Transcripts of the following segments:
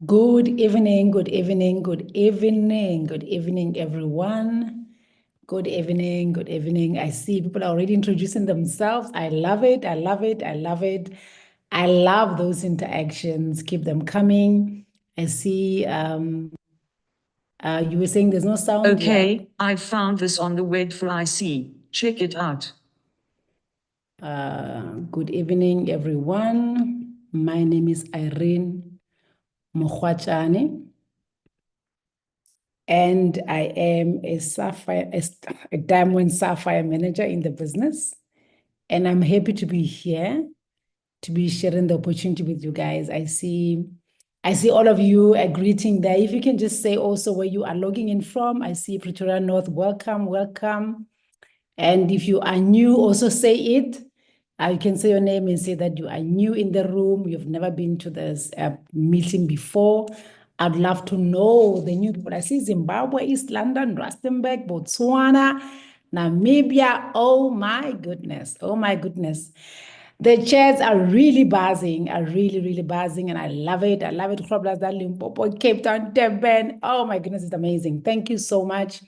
Good evening, good evening, good evening, good evening, everyone. Good evening, good evening. I see people are already introducing themselves. I love it. I love it. I love it. I love those interactions. Keep them coming. I see you were saying there's no sound. Yeah. Okay, I found this on the web for IC. Check it out. Good evening, everyone. My name is Irene Mokgoatsane, and I am a diamond sapphire manager in the business. And I'm happy to be here to be sharing the opportunity with you guys. I see all of you a greeting there. If you can just say also where you are logging in from. I see Pretoria North. Welcome, welcome. And if you are new, also say it. You can say your name and say that you are new in the room. You've never been to this meeting before. I'd love to know the new people. I see Zimbabwe, East London, Rustenburg, Botswana, Namibia. Oh my goodness. Oh my goodness. The chats are really buzzing, really buzzing, and I love it. I love it. Limpopo, Cape Town, Durban. Oh my goodness, it's amazing. Thank you so much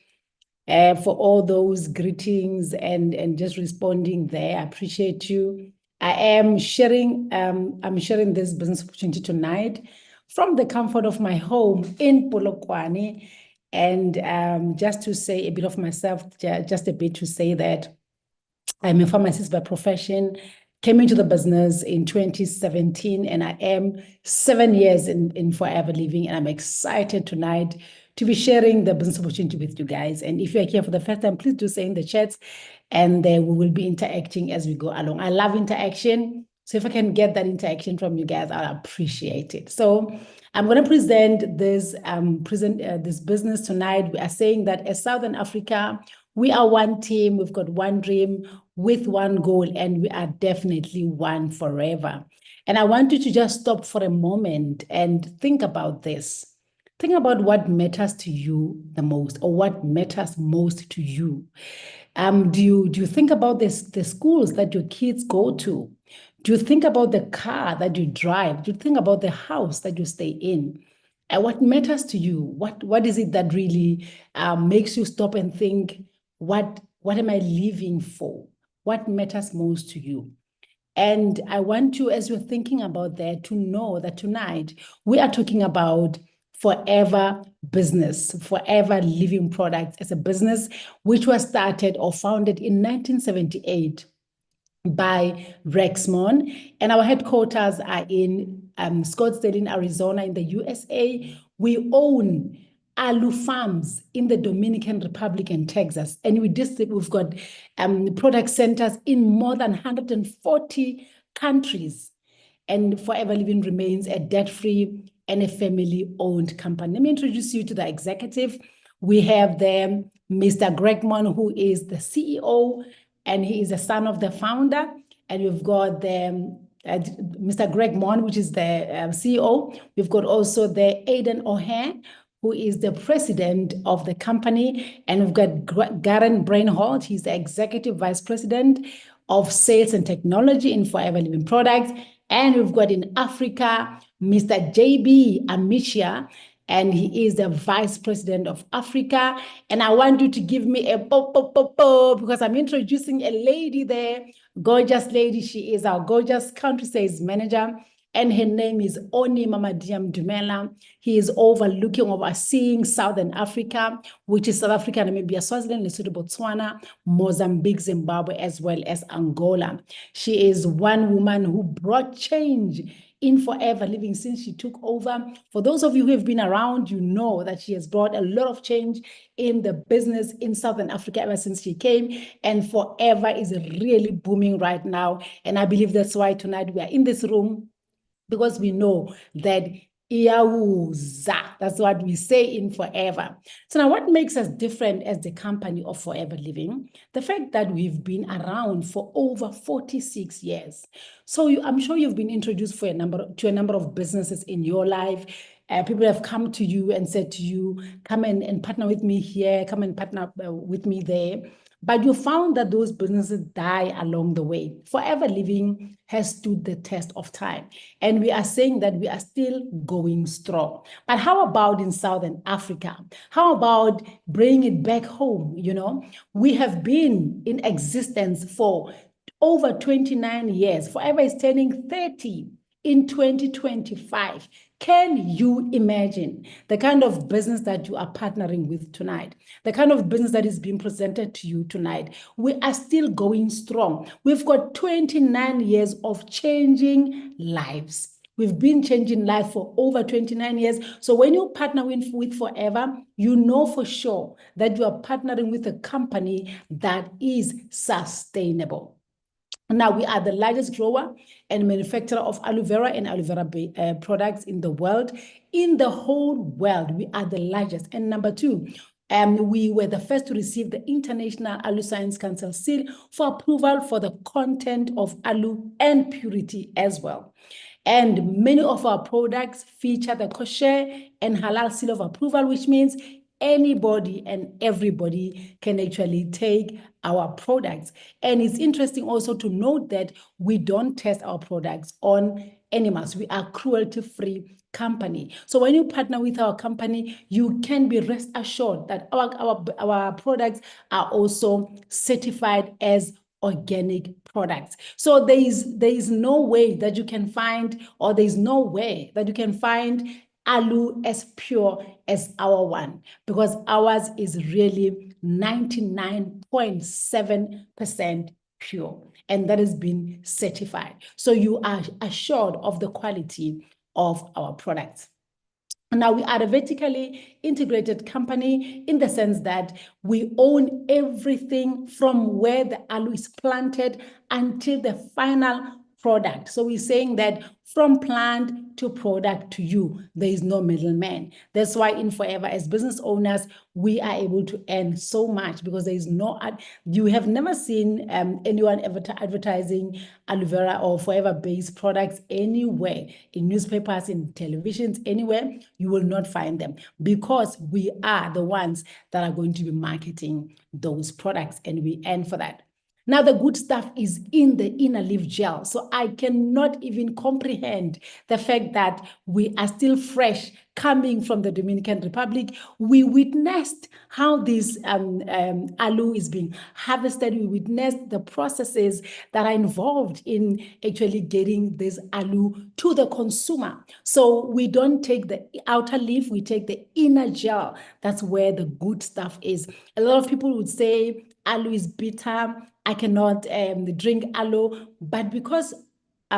for all those greetings and just responding there. I appreciate you. I am sharing, I'm sharing this business opportunity tonight from the comfort of my home in Polokwane. And just to say a bit of myself, just a bit to say that I'm a pharmacist by profession, came into the business in 2017, and I am 7 years in Forever Living, and I'm excited tonight to be sharing the business opportunity with you guys. And if you're here for the first time, please do say in the chats, and we will be interacting as we go along. I love interaction. So if I can get that interaction from you guys, I'll appreciate it. So I'm going to present this this business tonight. We are saying that as Southern Africa, we are one team. We've got one dream with one goal, and we are definitely one forever. And I want you to just stop for a moment and think about this. Think about what matters to you the most, or what matters most to you. Do you think about the schools that your kids go to? Do you think about the car that you drive? Do you think about the house that you stay in? And what matters to you? What is it that really makes you stop and think, what am I living for? What matters most to you? And I want you, as you're thinking about that, to know that tonight we are talking about Forever Business, Forever Living Products as a business which was started or founded in 1978 by Rexmon, and our headquarters are in Scottsdale in Arizona in the USA. We own Aloe farms in the Dominican Republic and Texas, and we've got product centers in more than 140 countries. And Forever Living remains a debt-free and a family-owned company. Let me introduce you to the executive. We have there Mr. Gregmon, who is the CEO, and he is the son of the founder. And we've got the Mr. Greg Mon, which is the CEO. We've got also the Aidan O'Hare, who is the president of the company. And we've got Garen Brainholt. He's the executive vice president of sales and technology in Forever Living Products. And we've got in Africa, Mr. JB Amicia, and he is the vice president of Africa. And I want you to give me a pop, pop, pop, pop, because I'm introducing a lady there, gorgeous lady. She is our gorgeous country sales manager, and her name is Oni Mamadiam Dumela. He is overseeing Southern Africa, which is South Africa, Namibia, Swaziland, Lesotho, Botswana, Mozambique, Zimbabwe, as well as Angola. She is one woman who brought change in Forever Living since she took over. For those of you who have been around, you know that she has brought a lot of change in the business in Southern Africa ever since she came, and Forever is really booming right now. And I believe that's why tonight we are in this room, because we know that that's what we say in Forever. So now, what makes us different as the company of Forever Living? The fact that we've been around for over 46 years. So I'm sure you've been introduced to a number of businesses in your life. People have come to you and said to you, come and partner with me here, come and partner with me there. But you found that those businesses die along the way. Forever Living has stood the test of time. And we are saying that we are still going strong. But how about in Southern Africa? How about bringing it back home? We have been in existence for over 29 years. Forever is turning 30 in 2025. Can you imagine the kind of business that you are partnering with tonight? The kind of business that is being presented to you tonight? We are still going strong. We've got 29 years of changing lives. We've been changing life for over 29 years. So when you partner with Forever, you know for sure that you are partnering with a company that is sustainable. Now, we are the largest grower and manufacturer of aloe vera and aloe vera products in the world. In the whole world, we are the largest. And number two, we were the first to receive the International Aloe Science Council seal for approval for the content of aloe and purity as well. And many of our products feature the kosher and halal seal of approval, which means anybody and everybody can actually take our products. And it's interesting also to note that we don't test our products on animals. We are cruelty-free company. So when you partner with our company, you can be rest assured that our products are also certified as organic products. So there is no way that you can find, or there is no way that you can find aloe as pure as our one, because ours is really 99.7% pure, and that has been certified. So you are assured of the quality of our products. Now, we are a vertically integrated company in the sense that we own everything from where the aloe is planted until the final product. So we're saying that from plant to product to you, there is no middleman. That's why in Forever, as business owners, we are able to earn so much, because there is no, you have never seen anyone advertising aloe vera or Forever-based products anywhere, in newspapers, in televisions, anywhere. You will not find them, because we are the ones that are going to be marketing those products, and we earn for that. Now, the good stuff is in the inner leaf gel. So I cannot even comprehend the fact that we are still fresh coming from the Dominican Republic. We witnessed how this aloe is being harvested. We witnessed the processes that are involved in actually getting this aloe to the consumer. So we don't take the outer leaf, we take the inner gel. That's where the good stuff is. A lot of people would say aloe is bitter, I cannot drink aloe, but because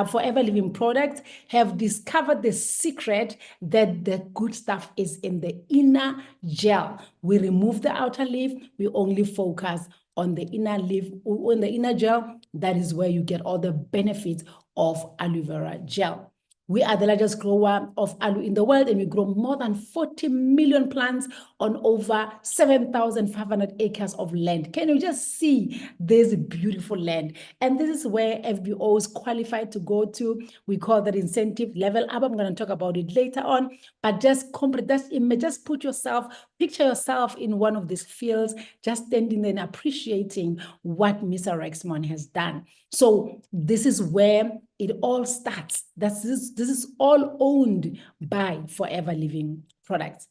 Forever Living products have discovered the secret that the good stuff is in the inner gel. We remove the outer leaf, we only focus on the inner leaf, on the inner gel. That is where you get all the benefits of aloe vera gel. We are the largest grower of aloe in the world, and we grow more than 40 million plants on over 7,500 acres of land. Can you just see this beautiful land? And this is where FBOs qualify to go to. We call that incentive level up. I'm going to talk about it later on, but just put yourself, picture yourself in one of these fields, just standing there and appreciating what Mr. Rexmond has done. So this is where it all starts. This is all owned by Forever Living products.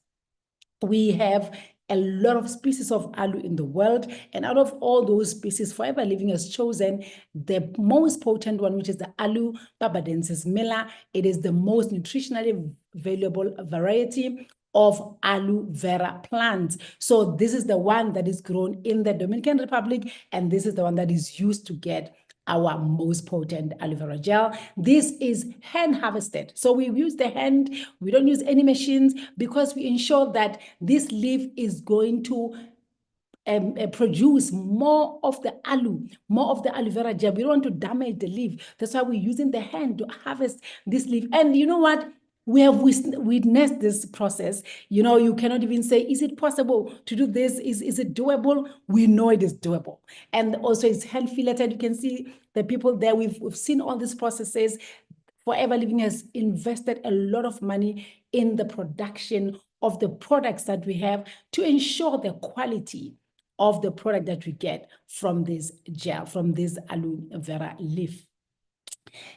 We have a lot of species of aloe in the world, and out of all those species, Forever Living has chosen the most potent one, which is the Aloe barbadensis miller. It is the most nutritionally valuable variety of aloe vera plants. So this is the one that is grown in the Dominican Republic, and this is the one that is used to get our most potent aloe vera gel. This is hand harvested. So we use the hand, we don't use any machines, because we ensure that this leaf is going to produce more of the aloe vera gel. We don't want to damage the leaf. That's why we're using the hand to harvest this leaf. And you know what? We have witnessed this process. You cannot even say, is it possible to do this? Is it doable? We know it is doable. And also it's healthy related. You can see the people there. We've seen all these processes. Forever Living has invested a lot of money in the production of the products that we have to ensure the quality of the product that we get from this gel, from this aloe vera leaf.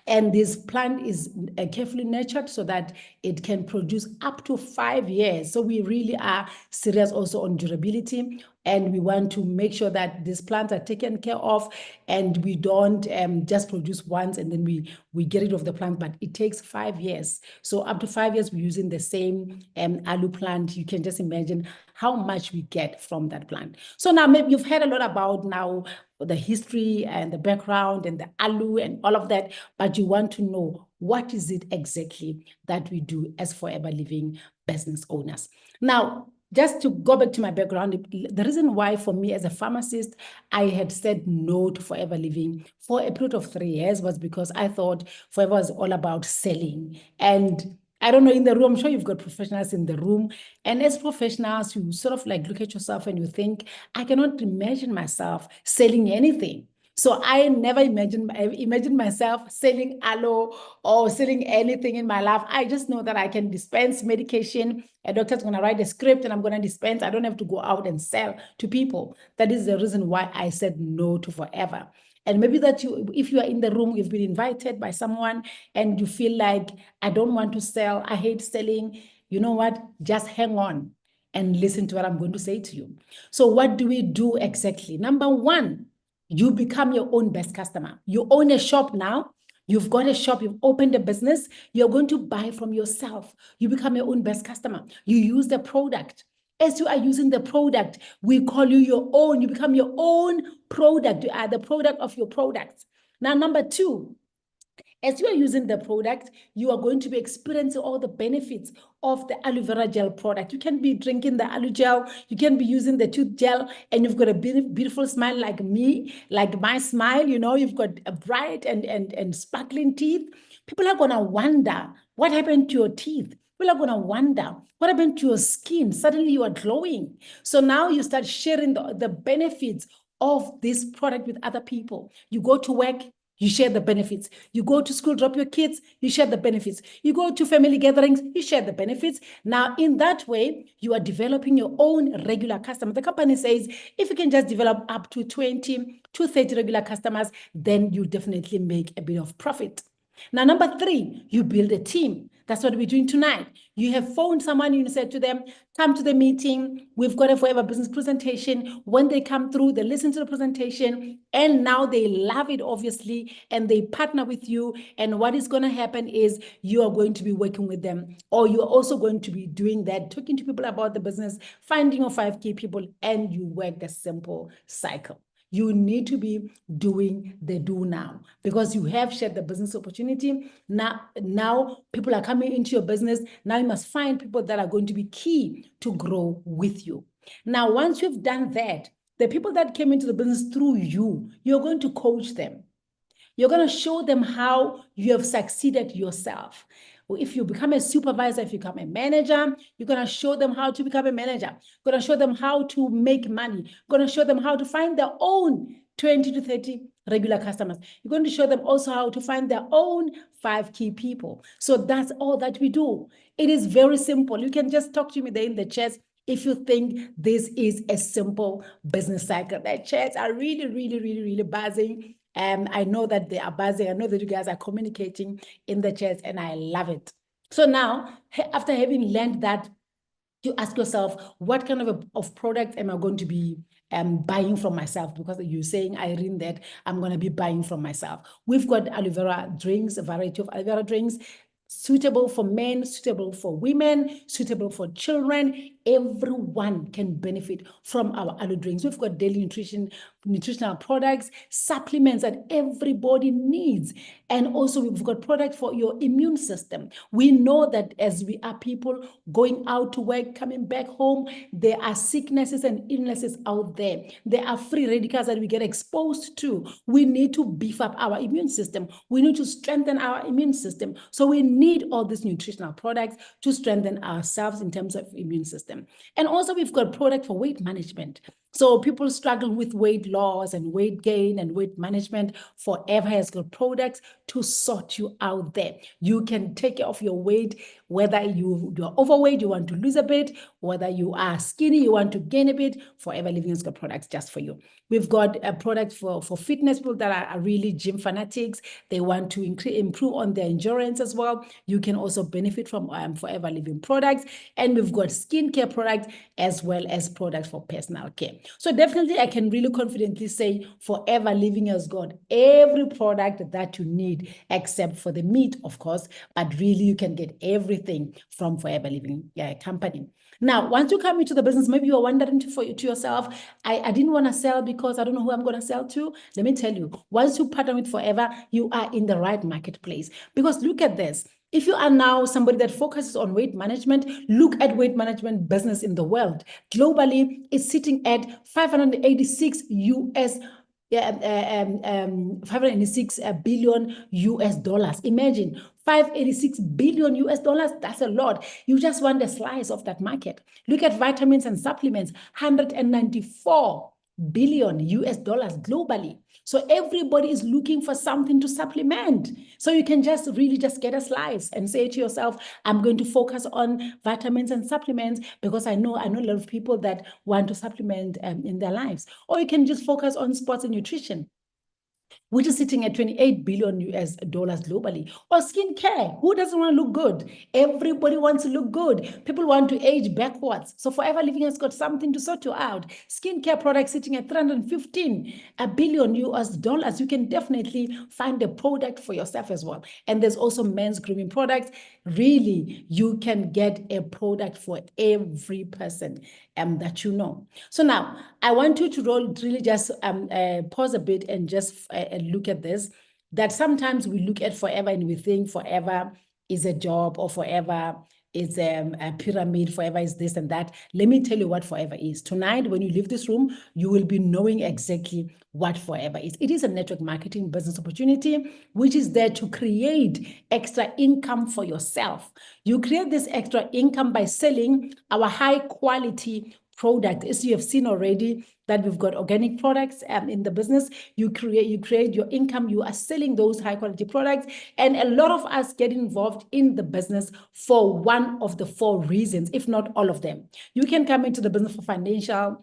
And this plant is carefully nurtured so that it can produce up to 5 years. So we really are serious also on durability. And we want to make sure that these plants are taken care of, and we don't just produce once and then we get rid of the plant, but it takes 5 years. So up to 5 years, we're using the same aloe plant. You can just imagine how much we get from that plant. So now maybe you've heard a lot about now the history and the background and the aloe and all of that, but you want to know what is it exactly that we do as Forever Living business owners. Now, just to go back to my background, the reason why for me as a pharmacist, I had said no to Forever Living for a period of 3 years was because I thought Forever was all about selling. And I don't know, in the room, I'm sure you've got professionals in the room. And as professionals, you sort of like look at yourself and you think, I cannot imagine myself selling anything. So I never imagined myself selling aloe or selling anything in my life. I just know that I can dispense medication. A doctor's going to write a script and I'm going to dispense. I don't have to go out and sell to people. That is the reason why I said no to Forever. And maybe that if you are in the room, you've been invited by someone and you feel like, I don't want to sell, I hate selling, you know what? Just hang on and listen to what I'm going to say to you. So what do we do exactly? Number one, you become your own best customer. You own a shop now. You've got a shop, you've opened a business, you're going to buy from yourself. You become your own best customer. You use the product. As you are using the product, we call you your own. You become your own product. You are the product of your products. Now, number two, as you are using the product, you are going to be experiencing all the benefits of the aloe vera gel product. You can be drinking the aloe gel, you can be using the tooth gel, and you've got a beautiful smile like me, like my smile, you know, you've got a bright and sparkling teeth. People are going to wonder what happened to your teeth. People are going to wonder what happened to your skin. Suddenly you are glowing. So now you start sharing the benefits of this product with other people. You go to work, you share the benefits. You go to school, drop your kids, you share the benefits. You go to family gatherings, you share the benefits. Now, in that way, you are developing your own regular customer. The company says, if you can just develop up to 20 to 30 regular customers, then you definitely make a bit of profit. Now, number three, you build a team. That's what we're doing tonight. You have phoned someone, you said to them, come to the meeting. We've got a Forever Business presentation. When they come through, they listen to the presentation, and now they love it, obviously, and they partner with you. And what is going to happen is you are going to be working with them, or you are also going to be doing that, talking to people about the business, finding your 5 key people, and you work the simple cycle. You need to be doing the do now because you have shared the business opportunity. Now people are coming into your business. Now you must find people that are going to be key to grow with you. Now, once you've done that, the people that came into the business through you, you're going to coach them. You're going to show them how you have succeeded yourself. If you become a supervisor, if you become a manager, you're going to show them how to become a manager. You're going to show them how to make money. You're going to show them how to find their own 20 to 30 regular customers. You're going to show them also how to find their own 5 key people. So that's all that we do. It is very simple. You can just talk to me there in the chat if you think this is a simple business cycle. The chats are really buzzing. I know that they are buzzing. I know that you guys are communicating in the chats, and I love it. So now, after having learned that, you ask yourself, what kind of product am I going to be buying from myself? Because you're saying, Irene, that I'm going to be buying from myself. We've got aloe vera drinks, a variety of aloe vera drinks, suitable for men, suitable for women, suitable for children. Everyone can benefit from our aloe drinks. We've got daily nutritional products, supplements that everybody needs. And also we've got products for your immune system. We know that as we are people going out to work, coming back home, there are sicknesses and illnesses out there. There are free radicals that we get exposed to. We need to beef up our immune system. We need to strengthen our immune system. So we need all these nutritional products to strengthen ourselves in terms of immune system. system. And also we've got product for weight management. So people struggle with weight loss and weight gain and weight management. Forever has got products to sort you out there. You can take care of your weight, whether you're overweight, you want to lose a bit, whether you are skinny, you want to gain a bit. Forever Living has got products just for you. We've got a product for fitness people that are really gym fanatics. They want to improve on their endurance as well. You can also benefit from Forever Living products. And we've got skincare products as well as products for personal care. So definitely I can really confidently say Forever Living has got every product that you need, except for the meat, of course, but really you can get everything from Forever Living company. Now, once you come into the business, maybe you're wondering to yourself, I didn't want to sell because I don't know who I'm going to sell to. Let me tell you, once you partner with Forever, you are in the right marketplace. Because look at this. If you are now somebody that focuses on weight management, look at weight management business in the world. Globally, it's sitting at 586 586 billion US dollars. Imagine 586 billion US dollars. That's a lot. You just want a slice of that market. Look at vitamins and supplements, 194 billion US dollars globally. So everybody is looking for something to supplement. So you can just really just get a slice and say to yourself, I'm going to focus on vitamins and supplements because I know a lot of people that want to supplement in their lives. Or you can just focus on sports and nutrition, which is sitting at 28 billion US dollars globally. Or skincare. Who doesn't want to look good? Everybody wants to look good. People want to age backwards. So Forever Living has got something to sort you out. Skincare products sitting at 315 billion US dollars. You can definitely find a product for yourself as well. And there's also men's grooming products. Really, you can get a product for every person that you know. So now, I want you to really just pause a bit and just look at this, that sometimes we look at Forever and we think Forever is a job, or Forever is a pyramid, Forever is this and that. Let me tell you what Forever is. Tonight, when you leave this room, you will be knowing exactly what Forever is. It is a network marketing business opportunity, which is there to create extra income for yourself. You create this extra income by selling our high quality product. As you have seen already, that we've got organic products in the business. You create your income. You are selling those high quality products. And a lot of us get involved in the business for one of the 4 reasons, if not all of them. You can come into the business for financial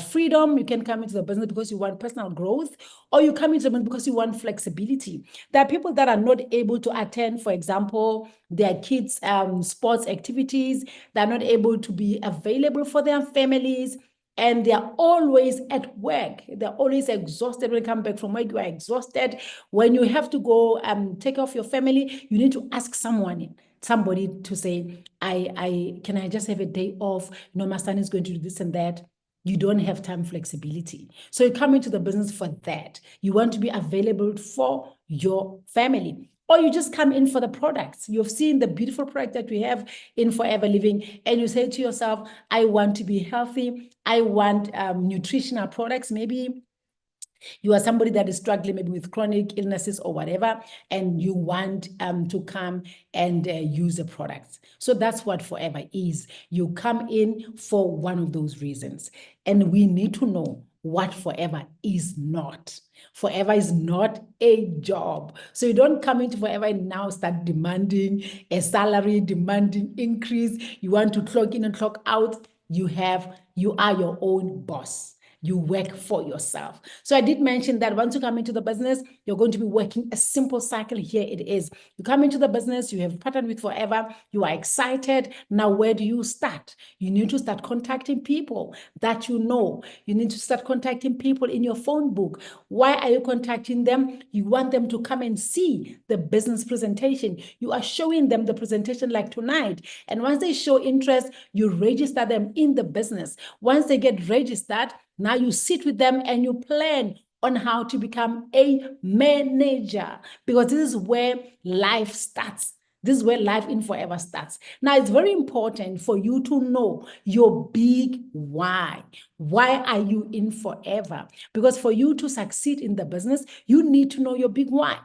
freedom. You can come into the business because you want personal growth, or you come into the business because you want flexibility. There are people that are not able to attend, for example, their kids' sports activities. They're not able to be available for their families. And they're always at work. They're always exhausted. When you come back from work, you are exhausted. When you have to go take care of your family, you need to ask somebody to say, can I just have a day off? You know, my son is going to do this and that. You don't have time flexibility. So you come into the business for that. You want to be available for your family. Or you just come in for the products. You've seen the beautiful product that we have in Forever Living, and you say to yourself, I want to be healthy. I want nutritional products. Maybe you are somebody that is struggling maybe with chronic illnesses or whatever, and you want to come and use the products. So that's what Forever is. You come in for one of those reasons. And we need to know what Forever is not. Forever is not a job. So you don't come into Forever and now start demanding a salary, demanding increase. You want to clock in and clock out. You are your own boss. You work for yourself. So I did mention that once you come into the business, you're going to be working a simple cycle. Here it is. You come into the business, you have partnered with Forever, you are excited. Now, where do you start? You need to start contacting people that you know. You need to start contacting people in your phone book. Why are you contacting them? You want them to come and see the business presentation. You are showing them the presentation like tonight. And once they show interest, you register them in the business. Once they get registered, now you sit with them and you plan on how to become a manager, because this is where life starts. This is where life in Forever starts. Now, it's very important for you to know your big why. Why are you in Forever? Because for you to succeed in the business, you need to know your big why,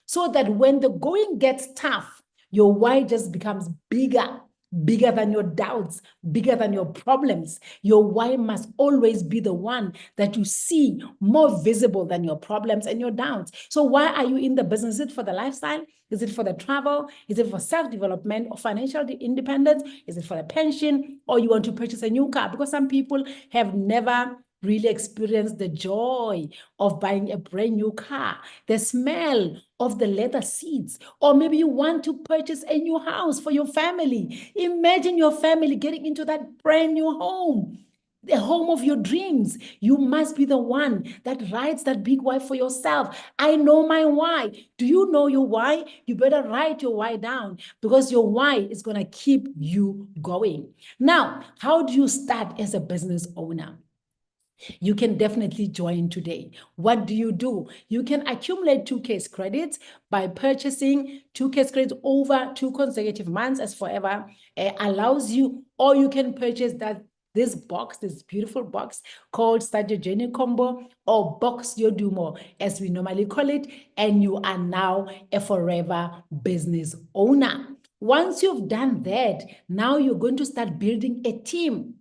so that when the going gets tough, your why just becomes bigger bigger than your doubts, bigger than your problems. Your why must always be the one that you see more visible than your problems and your doubts. So why are you in the business? Is it for the lifestyle? Is it for the travel? Is it for self-development or financial independence? Is it for the pension? Or you want to purchase a new car? Because some people have never really experienced the joy of buying a brand new car, the smell of the leather seats, or maybe you want to purchase a new house for your family. Imagine your family getting into that brand new home, the home of your dreams. You must be the one that writes that big why for yourself. I know my why. Do you know your why? You better write your why down, because your why is going to keep you going. Now, how do you start as a business owner? You can definitely join today. What do? You can accumulate 2K credits by purchasing 2K credits over 2 consecutive months as forever allows you, or you can purchase this box, this beautiful box called Start Your Journey Combo, or Box Your Do More, as we normally call it, and you are now a forever business owner. Once you've done that, now you're going to start building a team.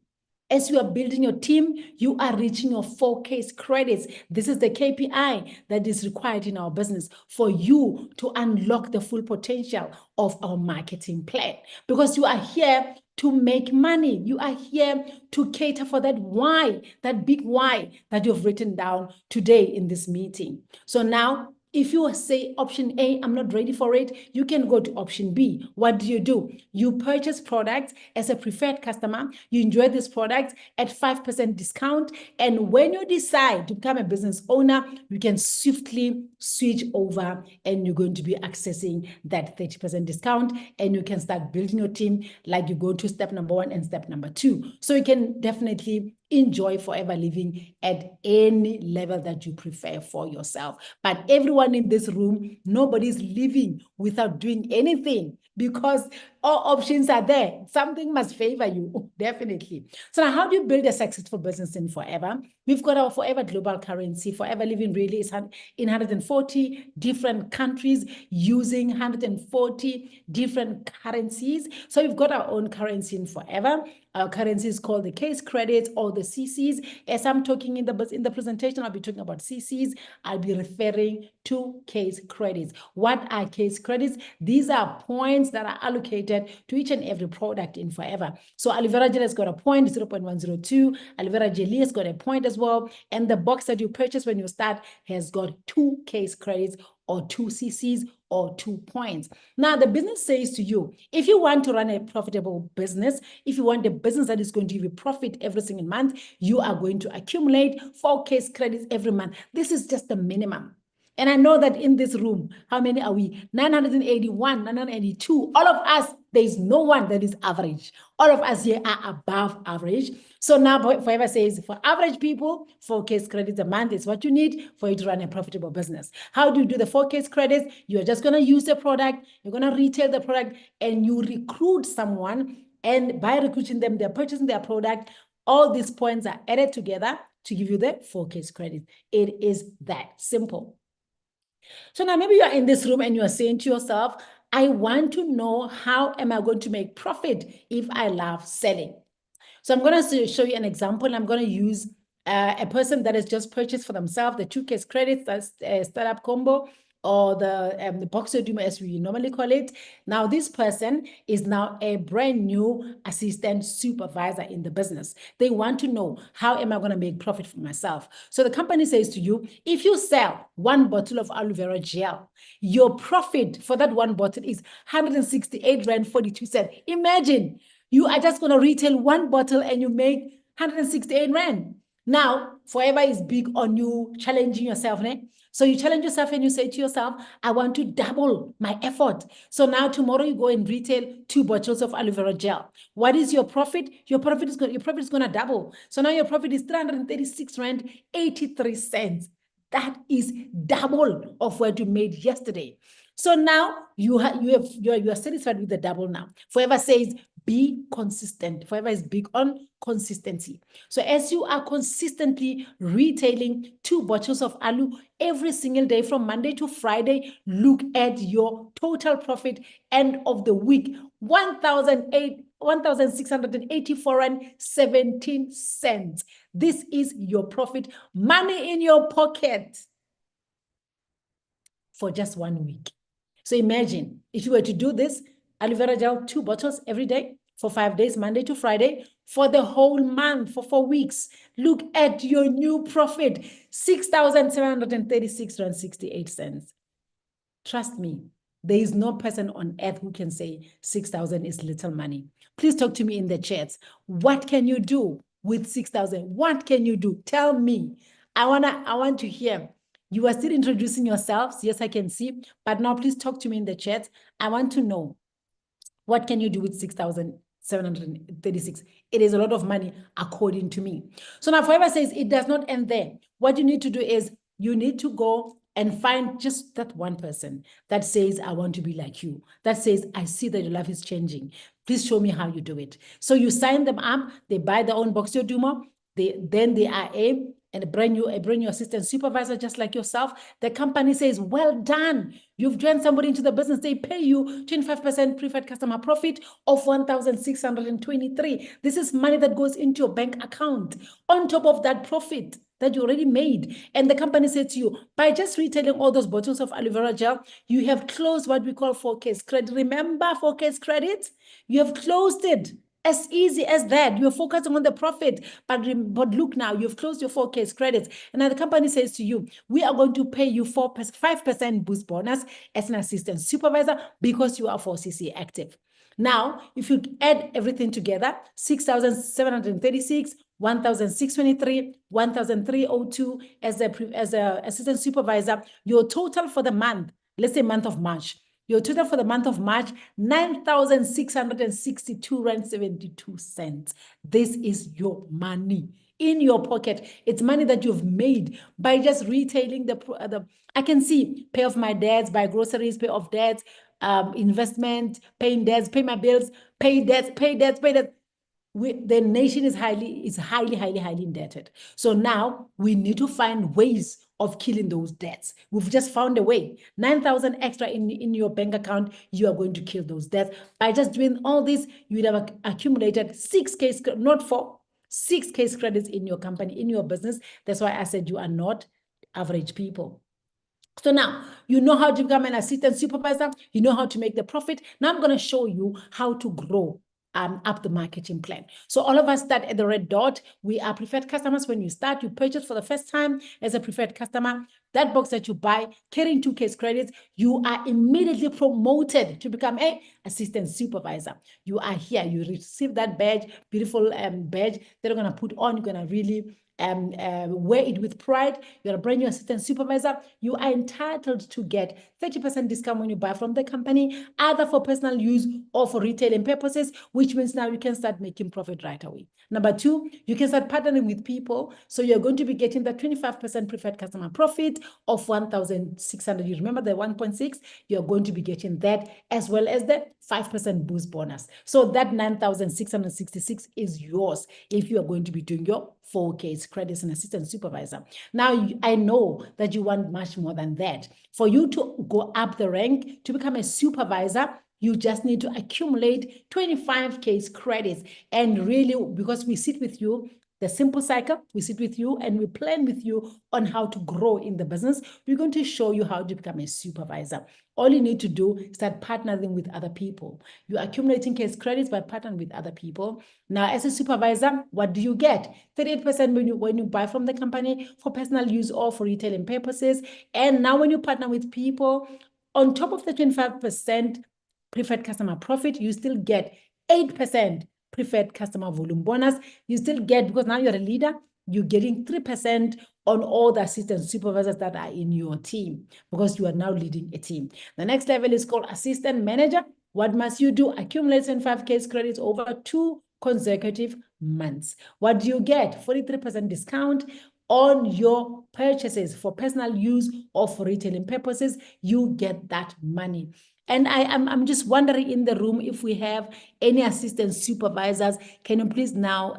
As you are building your team, you are reaching your 4K credits. This is the KPI that is required in our business for you to unlock the full potential of our marketing plan. Because you are here to make money. You are here to cater for that why, that big why that you've written down today in this meeting. So now, if you say option A, I'm not ready for it, you can go to option B. What do? You purchase products as a preferred customer. You enjoy this product at 5% discount. And when you decide to become a business owner, you can swiftly switch over and you're going to be accessing that 30% discount, and you can start building your team like you go to step number 1 and step number 2. So you can definitely enjoy forever living at any level that you prefer for yourself. But everyone in this room, nobody's living without doing anything, because all options are there. Something must favor you, definitely. So now, how do you build a successful business in forever? We've got our forever global currency. Forever living really is in 140 different countries using 140 different currencies. So we've got our own currency in forever. Our currency is called the case credits or the CCs. As I'm talking in the presentation, I'll be talking about CCs. I'll be referring to case credits. What are case credits? These are points that are allocated to each and every product in forever. So aloe vera gel has got a point, 0.102. Aloe vera jelly has got a point as well. And the box that you purchase when you start has got 2 case credits or 2 CCs or 2 points. Now, the business says to you, if you want to run a profitable business, if you want a business that is going to give you profit every single month, you are going to accumulate 4 case credits every month. This is just the minimum. And I know that in this room, how many are we? 981, 982. All of us, there is no one that is average. All of us here are above average. So now Forever says, for average people, 4 case credits a month is what you need for you to run a profitable business. How do you do the 4 case credits? You are just going to use the product, you're going to retail the product, and you recruit someone. And by recruiting them, they're purchasing their product. All these points are added together to give you the 4 case credits. It is that simple. So now maybe you are in this room and you are saying to yourself, I want to know, how am I going to make profit if I love selling? So I'm going to show you an example. I'm going to use a person that has just purchased for themselves the 2 case credits, that's a startup combo, or the box of Duna, as we normally call it. Now, this person is now a brand new assistant supervisor in the business. They want to know, how am I going to make profit for myself? So the company says to you, if you sell 1 bottle of aloe vera gel, your profit for that 1 bottle is 168 Rand 42 cents. Imagine, you are just going to retail 1 bottle and you make 168 Rand. Now, Forever is big on you challenging yourself, né? So you challenge yourself and you say to yourself, I want to double my effort. So now tomorrow you go and retail 2 bottles of aloe vera gel. What is your profit? Your profit is going to double. So now your profit is 336 Rand 83 cents. That is double of what you made yesterday. So now you are satisfied with the double now. Forever says, be consistent. Forever is big on consistency. So as you are consistently retailing 2 bottles of Aloe every single day from Monday to Friday, look at your total profit end of the week, 1,684.17 This is your profit, money in your pocket for just 1 week. So imagine if you were to do this, aloe vera gel, 2 bottles every day for 5 days, Monday to Friday, for the whole month, for 4 weeks. Look at your new profit, 6,736.68. Trust me, there is no person on earth who can say 6,000 is little money. Please talk to me in the chats. What can you do with 6,000? What can you do? Tell me. I want to hear. You are still introducing yourselves. Yes, I can see. But now please talk to me in the chat. I want to know, what can you do with 6,736? It is a lot of money, according to me. So now Forever says it does not end there. What you need to do is you need to go and find just that one person that says, I want to be like you. That says, I see that your life is changing. Please show me how you do it. So you sign them up. They buy their own Box Your Duma. Then they are and a brand new assistant supervisor just like yourself. The company says, well done. You've joined somebody into the business. They pay you 25% preferred customer profit of 1,623. This is money that goes into your bank account on top of that profit that you already made. And the company said to you, by just retailing all those bottles of aloe vera gel, you have closed what we call 4K's credit. Remember 4K's credit? You have closed it. As easy as that. You're focusing on the profit. But look now, you've closed your 4K's credits. And now the company says to you, we are going to pay you 5% boost bonus as an assistant supervisor because you are 4CC active. Now, if you add everything together, 6,736, 1,623, 1,302 as a assistant supervisor, your total for the month, let's say month of March, your total for the month of March, 9,662.72. This is your money in your pocket. It's money that you've made by just retailing I can see pay off my debts, buy groceries, pay off debts, investment, paying debts, pay my bills, pay debts. The nation is highly indebted. So now we need to find ways of killing those debts. We've just found a way. 9,000 extra in your bank account, you are going to kill those debts. By just doing all this, you would have accumulated 6K, not 4, 6K credits in your company, in your business. That's why I said you are not average people. So now you know how to become an assistant supervisor. You know how to make the profit. Now I'm going to show you how to grow up the marketing plan. So all of us start at the red dot. We are preferred customers. When you start, you purchase for the first time as a preferred customer. That box that you buy, carrying 2K credits, you are immediately promoted to become an assistant supervisor. You are here. You receive that badge, beautiful badge that you're going to put on. You're going to really wear it with pride. You're a brand new assistant supervisor. You are entitled to get 30% discount when you buy from the company, either for personal use or for retailing purposes, which means now you can start making profit right away. Number 2, you can start partnering with people. So you're going to be getting the 25% preferred customer profit of 1,600. You remember the 1.6? You're going to be getting that as well as the 5% boost bonus. So that 9,666 is yours if you are going to be doing your 4K credits and assistant supervisor. Now, I know that you want much more than that. For you to go up the rank to become a supervisor, you just need to accumulate 25K credits. And really, because we sit with you, the simple cycle, we sit with you and we plan with you on how to grow in the business. We're going to show you how to become a supervisor. All you need to do is start partnering with other people. You're accumulating case credits by partnering with other people. Now, as a supervisor, what do you get? 38% when you buy from the company for personal use or for retailing purposes. And now when you partner with people, on top of the 25% preferred customer profit, you still get 8% preferred customer volume bonus. You still get, because now you're a leader, you're getting 3% on all the assistant supervisors that are in your team, because you are now leading a team. The next level is called assistant manager. What must you do? Accumulate 5K credits over 2 consecutive months. What do you get? 43% discount on your purchases for personal use or for retailing purposes. You get that money. And I'm just wondering in the room if we have any assistant supervisors. Can you please now,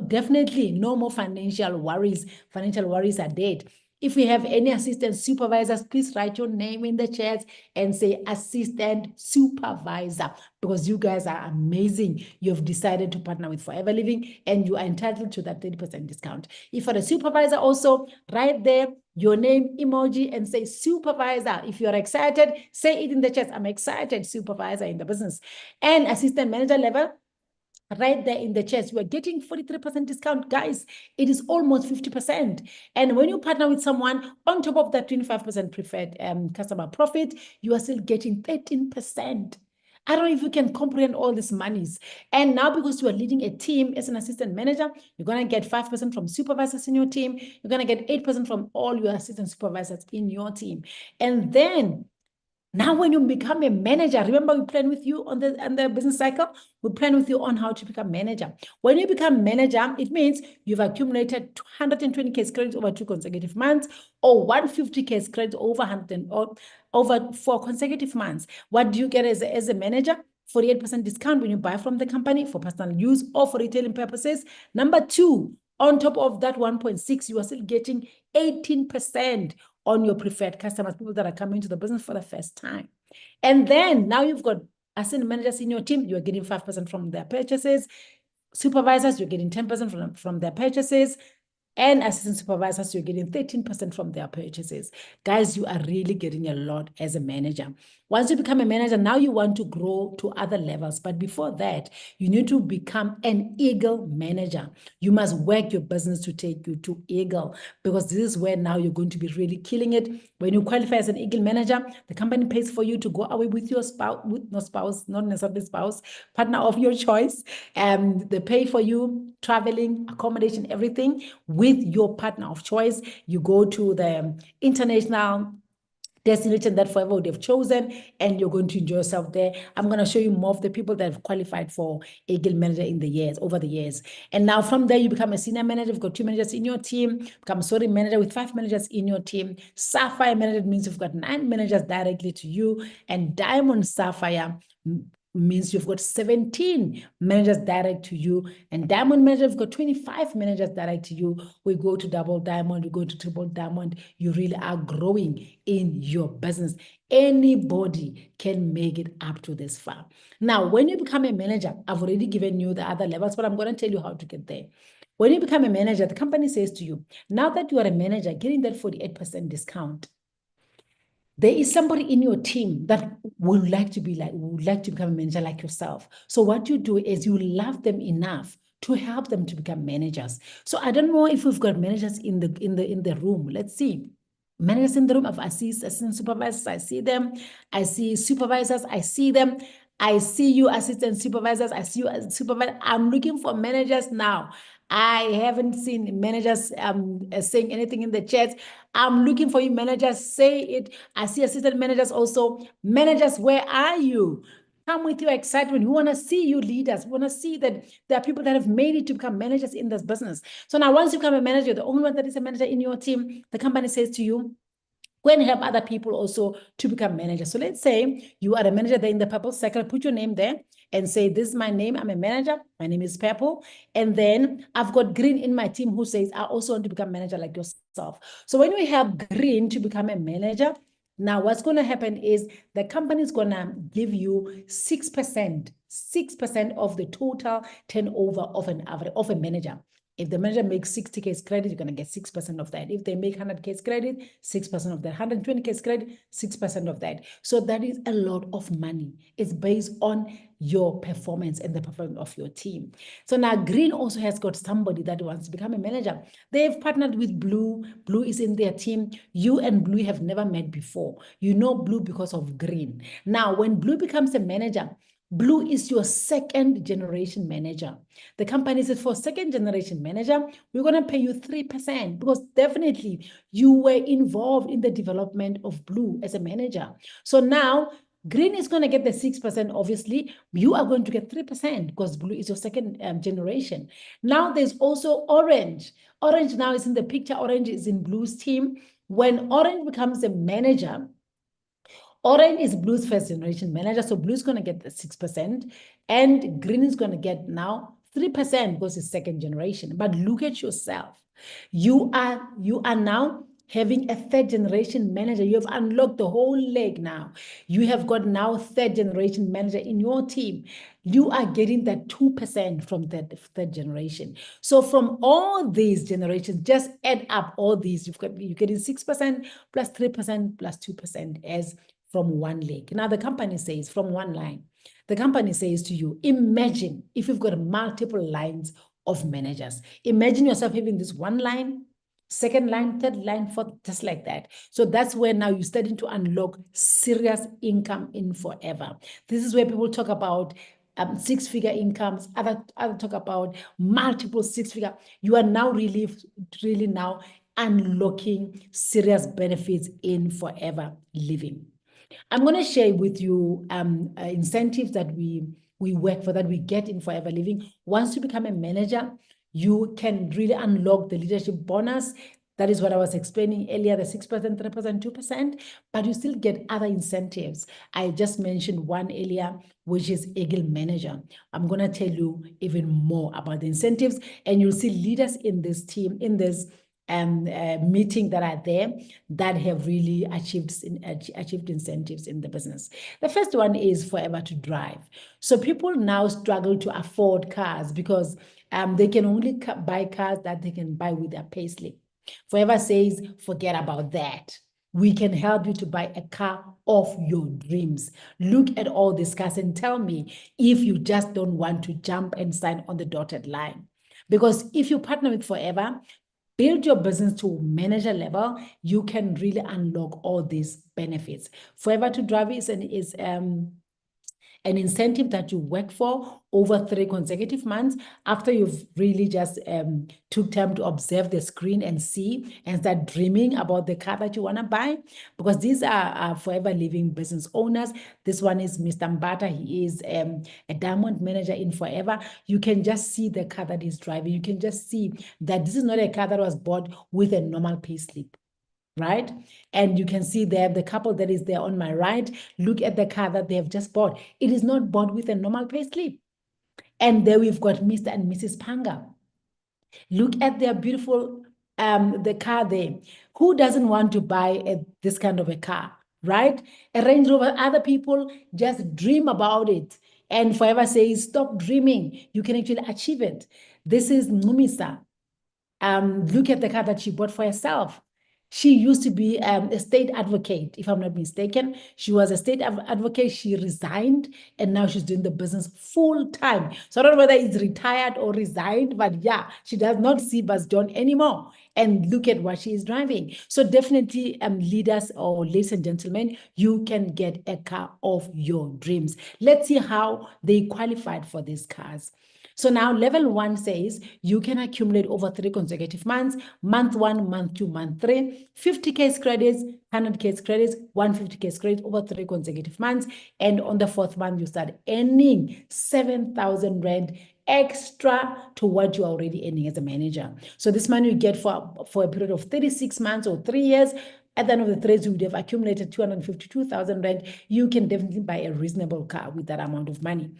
definitely no more financial worries. Financial worries are dead. If we have any assistant supervisors, please write your name in the chat and say assistant supervisor, because you guys are amazing. You've decided to partner with Forever Living and you are entitled to that 30% discount. If you're a supervisor also, write there your name emoji and say supervisor. If you're excited, say it in the chat. I'm excited, supervisor in the business. And assistant manager level, right there in the chat, you are getting 43% discount. Guys, it is almost 50%. And when you partner with someone, on top of that 25% preferred customer profit, you are still getting 13%. I don't know if you can comprehend all these monies. And now, because you are leading a team as an assistant manager, you're going to get 5% from supervisors in your team. You're going to get 8% from all your assistant supervisors in your team. And then now, when you become a manager, remember we plan with you on the business cycle, we plan with you on how to become manager. When you become manager, it means you've accumulated 120 case credits over 2 consecutive months, or 150 case credits over 4 consecutive months. What do you get as a manager? 48% discount when you buy from the company for personal use or for retailing purposes. Number 2, on top of that 1.6, you are still getting 18% on your preferred customers, people that are coming to the business for the first time. And then now you've got assistant managers in your team, you're getting 5% from their purchases. Supervisors, you're getting 10% from their purchases. And assistant supervisors, you're getting 13% from their purchases. Guys, you are really getting a lot as a manager. Once you become a manager, now you want to grow to other levels. But before that, you need to become an Eagle manager. You must work your business to take you to Eagle, because this is where now you're going to be really killing it. When you qualify as an Eagle manager, the company pays for you to go away with your spouse, not necessarily spouse, partner of your choice. They pay for you traveling, accommodation, everything with your partner of choice. You go to the international destination that Forever would have chosen, and you're going to enjoy yourself there. I'm going to show you more of the people that have qualified for Eagle manager over the years. And now from there, you become a senior manager. You've got 2 managers in your team, become a sorry manager with 5 managers in your team. Sapphire manager means you've got 9 managers directly to you, and Diamond Sapphire means you've got 17 managers direct to you, and diamond manager, you've got 25 managers direct to you. We go to double diamond, we go to triple diamond. You really are growing in your business. Anybody can make it up to this far. Now, when you become a manager, I've already given you the other levels, but I'm going to tell you how to get there. When you become a manager, the company says to you, now that you are a manager, getting that 48% discount, there is somebody in your team that would like to become a manager like yourself. So what you do is you love them enough to help them to become managers. So I don't know if we've got managers in the room. Let's see. Managers in the room. I see assistant supervisors, I see them. I see supervisors, I see them. I see you assistant supervisors, I see you as supervisor. I'm looking for managers now. I haven't seen managers saying anything in the chat. I'm looking for you managers, say it. I see assistant managers also. Managers, where are you? Come with your excitement. We want to see you leaders. We want to see that there are people that have made it to become managers in this business. So now once you become a manager, the only one that is a manager in your team, the company says to you, go and help other people also to become managers. So let's say you are a manager there in the purple circle, put your name there and say, this is my name, I'm a manager, my name is Purple. And then I've got Green in my team who says, I also want to become manager like yourself. So when we have Green to become a manager, now what's going to happen is the company is going to give you 6% of the total turnover of a manager. If the manager makes 60 case credit, you're going to get 6% of that. If they make 100 case credit, 6% of that. 120 case credit, 6% of that. So that is a lot of money. It's based on your performance and the performance of your team. So now Green also has got somebody that wants to become a manager. They've partnered with Blue. Blue is in their team. You and Blue have never met before. You know Blue because of Green. Now, when Blue becomes a manager, Blue is your 2nd generation manager. The company says for 2nd generation manager, we're going to pay you 3% because definitely you were involved in the development of Blue as a manager. So now Green is going to get the 6%. Obviously, you are going to get 3% because blue is your second generation. Now there's also orange. Orange now is in the picture. Orange is in blue's team. When orange becomes a manager, orange is blue's first generation manager. So blue is going to get the 6%, and green is going to get now 3% because it's second generation. But look at yourself. You are now having a third generation manager. You have unlocked the whole leg now. You have got now third generation manager in your team. You are getting that 2% from that third generation. So from all these generations, just add up all these. You're getting 6% plus 3% plus 2% as from one leg. Now the company says from one line. The company says to you, imagine if you've got multiple lines of managers. Imagine yourself having this one line, second line, third line, fourth, just like that. So that's where now you're starting to unlock serious income in forever. This is where people talk about six-figure incomes, other talk about multiple six-figure. You are now really now unlocking serious benefits in forever living. I'm going to share with you incentives that we work for, that we get in Forever Living. Once you become a manager, you can really unlock the leadership bonus. That is what I was explaining earlier, the 6%, 3%, 2%, but you still get other incentives. I just mentioned one earlier, which is Eagle Manager. I'm going to tell you even more about the incentives, and you'll see leaders in this team, in this meeting that are there that have really achieved incentives in the business. The first one is Forever to Drive. So people now struggle to afford cars because they can only buy cars that they can buy with their payslip. Forever says, forget about that. We can help you to buy a car of your dreams. Look at all these cars and tell me if you just don't want to jump and sign on the dotted line. Because if you partner with Forever, build your business to manager level, you can really unlock all these benefits. Forever to Drive is an incentive that you work for over 3 consecutive months after you've really just took time to observe the screen and see and start dreaming about the car that you want to buy, because these are Forever Living business owners. This one is Mr. Mbata. He is a diamond manager in Forever. You can just see the car that he's driving. You can just see that this is not a car that was bought with a normal pay slip. Right? And you can see there, the couple that is there on my right, look at the car that they have just bought. It is not bought with a normal pay slip. And there we've got Mr. and Mrs. Panga. Look at their beautiful, the car there. Who doesn't want to buy this kind of a car, right? A Range Rover, other people just dream about it. And Forever says, stop dreaming. You can actually achieve it. This is Numisa. Look at the car that she bought for herself. She used to be a state advocate, if I'm not mistaken. She was a state advocate. She resigned, and now she's doing the business full time. So I don't know whether it's retired or resigned, but yeah, she does not see bus John anymore. And look at what she is driving. So definitely, leaders or ladies and gentlemen, you can get a car of your dreams. Let's see how they qualified for these cars. So now level 1 says you can accumulate over 3 consecutive months, month 1, month 2, month 3, 50 case credits, 100 case credits, 150 case credits over 3 consecutive months. And on the 4th month, you start earning 7,000 Rand extra to what you're already earning as a manager. So this money you get for a period of 36 months or 3 years. At the end of the 3 years, you would have accumulated 252,000 Rand. You can definitely buy a reasonable car with that amount of money.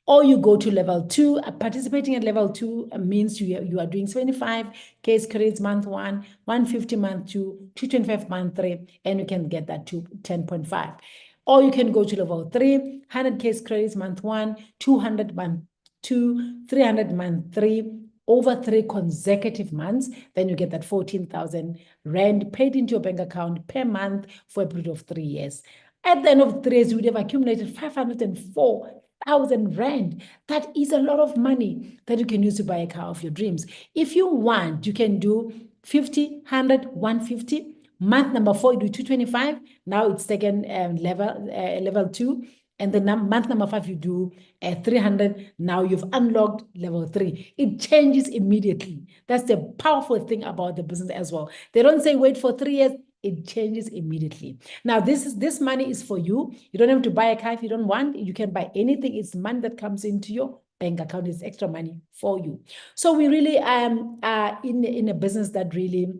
Or you go to level 2. Participating at level 2 means you are doing 75 case credits month 1, 150 month 2, 225 month 3, and you can get that to 10.5. Or you can go to level 3, 100 case credits month 1, 200 month 2, 300 month 3, over 3 consecutive months, then you get that 14,000 Rand paid into your bank account per month for a period of 3 years. At the end of 3 years, you would have accumulated 504,000 Rand. That is a lot of money that you can use to buy a car of your dreams. If you want, you can do 50, 100, 150. Month number 4, you do 225. Now it's second level 2. And then month number 5, you do 300. Now you've unlocked level 3. It changes immediately. That's the powerful thing about the business as well. They don't say wait for 3 years. it changes immediately. Now, this money is for you. You don't have to buy a car if you don't want. You can buy anything. It's money that comes into your bank account. It's extra money for you. So we really are in a business that really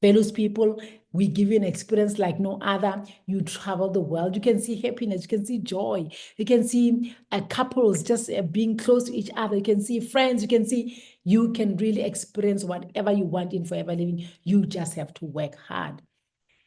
values people. We give you an experience like no other. You travel the world. You can see happiness. You can see joy. You can see couples just being close to each other. You can see friends. You can really experience whatever you want in Forever Living. You just have to work hard.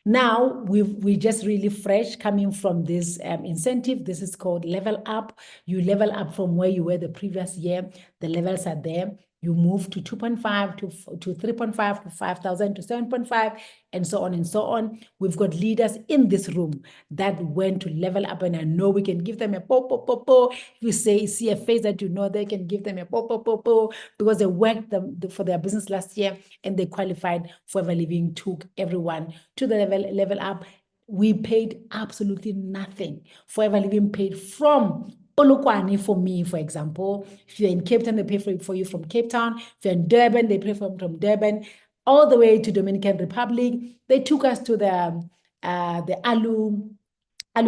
Now we just really fresh coming from this incentive. This is called level up. You level up from where you were the previous year. The levels are there. You move to 2.5 to 3.5 to 5,000 to 7.5 and so on and so on. We've got leaders in this room that went to level up, and I know we can give them a po. If you see a face that you know, they can give them a po because they worked for their business last year and they qualified. Forever Living took everyone to the level up. We paid absolutely nothing. Forever Living paid from Polokwane for me, for example. If you're in Cape Town, they pay for you from Cape Town. If you're in Durban, they pay from Durban, all the way to Dominican Republic. They took us to the Aloe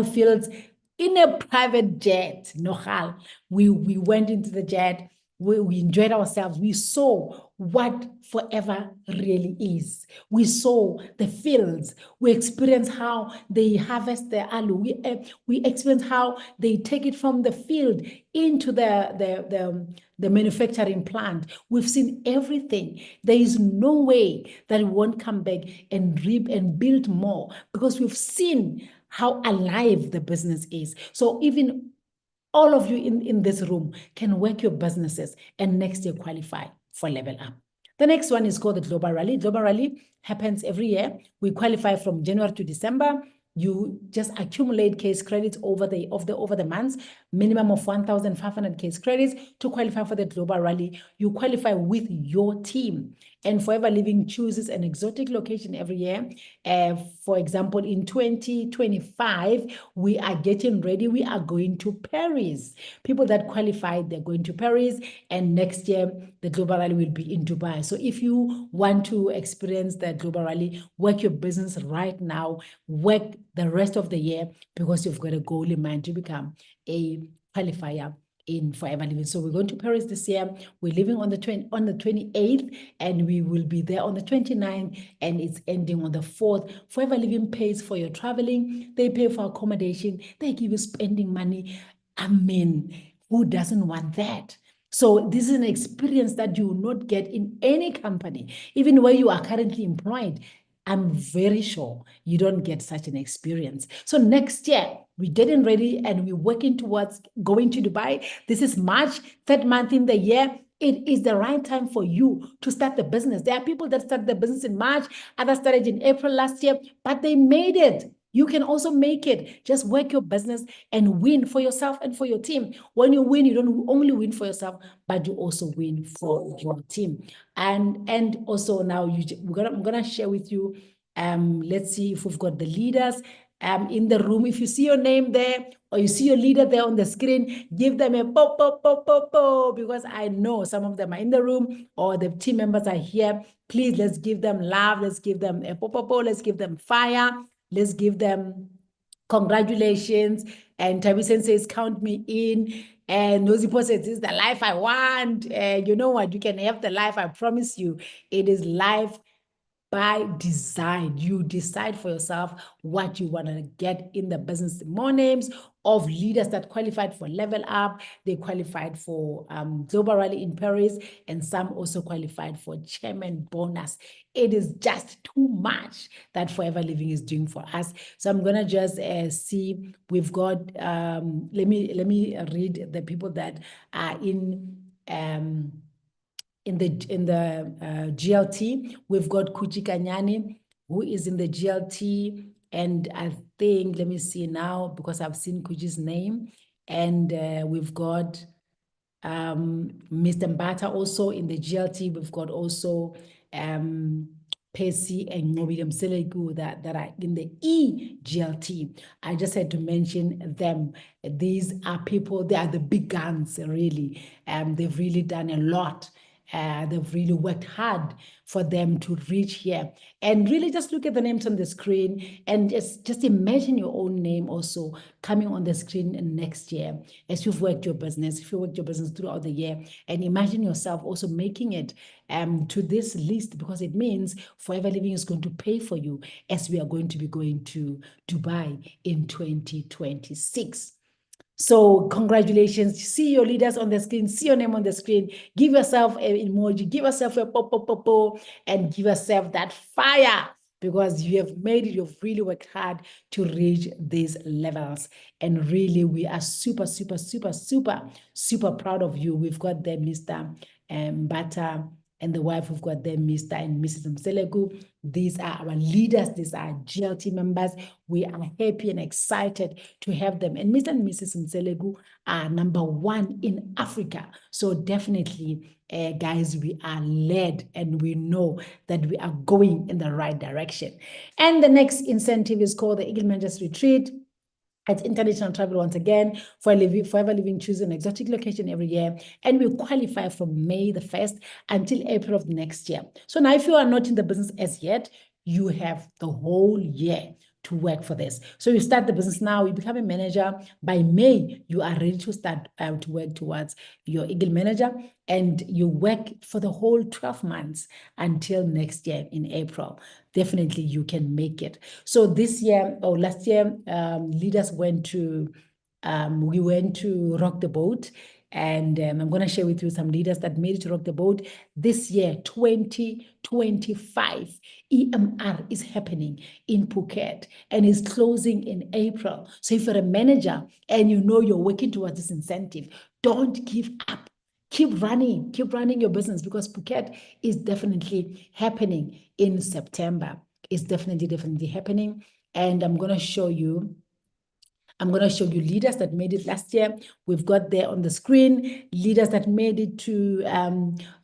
fields in a private jet. Nohal. We went into the jet. We enjoyed ourselves. We saw what forever really is. We saw the fields. We experienced how they harvest the aloe. We experienced how they take it from the field into the manufacturing plant. We've seen everything. There is no way that we won't come back and reap and build more, because we've seen how alive the business is. So even all of you in this room can work your businesses and next year qualify for level up. The next one is called the Global Rally. Global Rally happens every year. We qualify from January to December. You just accumulate case credits over the months, minimum of 1,500 case credits to qualify for the Global Rally. You qualify with your team. And Forever Living chooses an exotic location every year. For example, in 2025, we are getting ready. We are going to Paris. People that qualified, they're going to Paris. And next year, the Global Rally will be in Dubai. So if you want to experience the Global Rally, work your business right now, work the rest of the year, because you've got a goal in mind to become a qualifier in Forever Living. So we're going to Paris this year. We're leaving on the 28th, and we will be there on the 29th, and it's ending on the 4th. Forever Living pays for your traveling. They pay for accommodation. They give you spending money. I mean, who doesn't want that? So this is an experience that you will not get in any company, even where you are currently employed. I'm very sure you don't get such an experience. So next year, we're getting ready and we're working towards going to Dubai. This is March, third month in the year. It is the right time for you to start the business. There are people that started the business in March, others started in April last year, but they made it. You can also make it. Just work your business and win for yourself and for your team. When you win, you don't only win for yourself, but you also win for your team. And also now I'm gonna share with you. Let's see if we've got the leaders in the room. If you see your name there or you see your leader there on the screen, give them a pop, because I know some of them are in the room or the team members are here. Please, let's give them love. Let's give them a pop. Let's give them fire. Let's give them congratulations. And Tabisen says, count me in. And Nozipo says, this is the life I want. You know what? You can have the life, I promise you. It is life by design. You decide for yourself what you want to get in the business. More names of leaders that qualified for Level Up. They qualified for Global Rally in Paris, and some also qualified for Chairman Bonus. It is just too much that Forever Living is doing for us. So I'm gonna just see. We've got. Let me read the people that are in the GLT. We've got Kuchi Kanyani, who is in the GLT, and I think, let me see now, because I've seen Kuchi's name, and we've got Mr. Mbata also in the GLT. We've got also Pesi and William Seleku that are in the EGLT. I just had to mention them. These are people, they are the big guns, really. They've really done a lot they've really worked hard for them to reach here. And really just look at the names on the screen and just imagine your own name also coming on the screen next year as you've worked your business, if you worked your business throughout the year, and imagine yourself also making it to this list, because it means Forever Living is going to pay for you as we are going to be going to Dubai in 2026. So congratulations. See your leaders on the screen, see your name on the screen, give yourself an emoji, give yourself a pop, and give yourself that fire, because you have made it, you've really worked hard to reach these levels. And really, we are super proud of you. We've got there Mr. Bata and the wife, we've got there Mr. and Mrs. Mselegu. These are our leaders, these are GLT members. We are happy and excited to have them. And Mr. and Mrs. Mselegu are #1 in Africa. So definitely, guys, we are led and we know that we are going in the right direction. And the next incentive is called the Eagle Managers Retreat. It's international travel once again. Forever Living chooses an exotic location every year, and we qualify from May the 1st until April of next year. So now, if you are not in the business as yet, you have the whole year to work for this. So you start the business now, you become a manager. By May, you are ready to start to work towards your Eagle Manager, and you work for the whole 12 months until next year in April. Definitely you can make it. So this year or last year, leaders went to, we went to Rock the Boat. And I'm going to share with you some leaders that made it to Rock the Boat. This year, 2025, EMR is happening in Phuket and is closing in April. So if you're a manager and you know you're working towards this incentive, don't give up. Keep running your business, because Phuket is definitely happening in September. It's definitely happening. And I'm going to show you leaders that made it last year. We've got there on the screen, leaders that made it to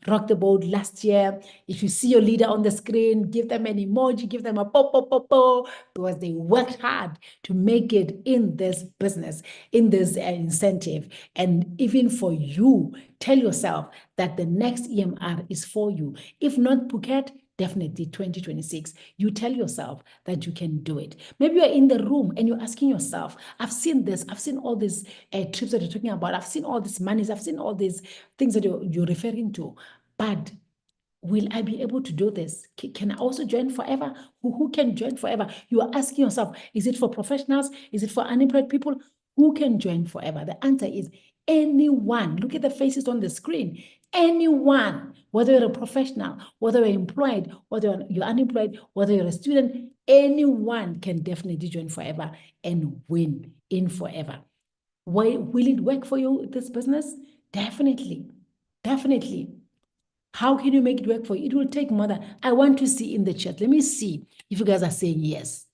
Rock the Boat last year. If you see your leader on the screen, give them an emoji, give them a po, because they worked hard to make it in this business, in this incentive. And even for you, tell yourself that the next EMR is for you. If not Phuket, definitely 2026. You tell yourself that you can do it. Maybe you're in the room and you're asking yourself, I've seen this, I've seen all these trips that you're talking about, I've seen all these monies, I've seen all these things that you're referring to, but will I be able to do this? Can I also join forever? Who can join forever? You are asking yourself, is it for professionals? Is it for unemployed people? Who can join forever? The answer is anyone. Look at the faces on the screen. Anyone, whether you're a professional, whether you're employed, whether you're unemployed, whether you're a student, anyone can definitely join forever and win in forever. Why will it work for you, this business? Definitely. How can you make it work for you? It will take more than, I want to see in the chat. Let me see if you guys are saying yes.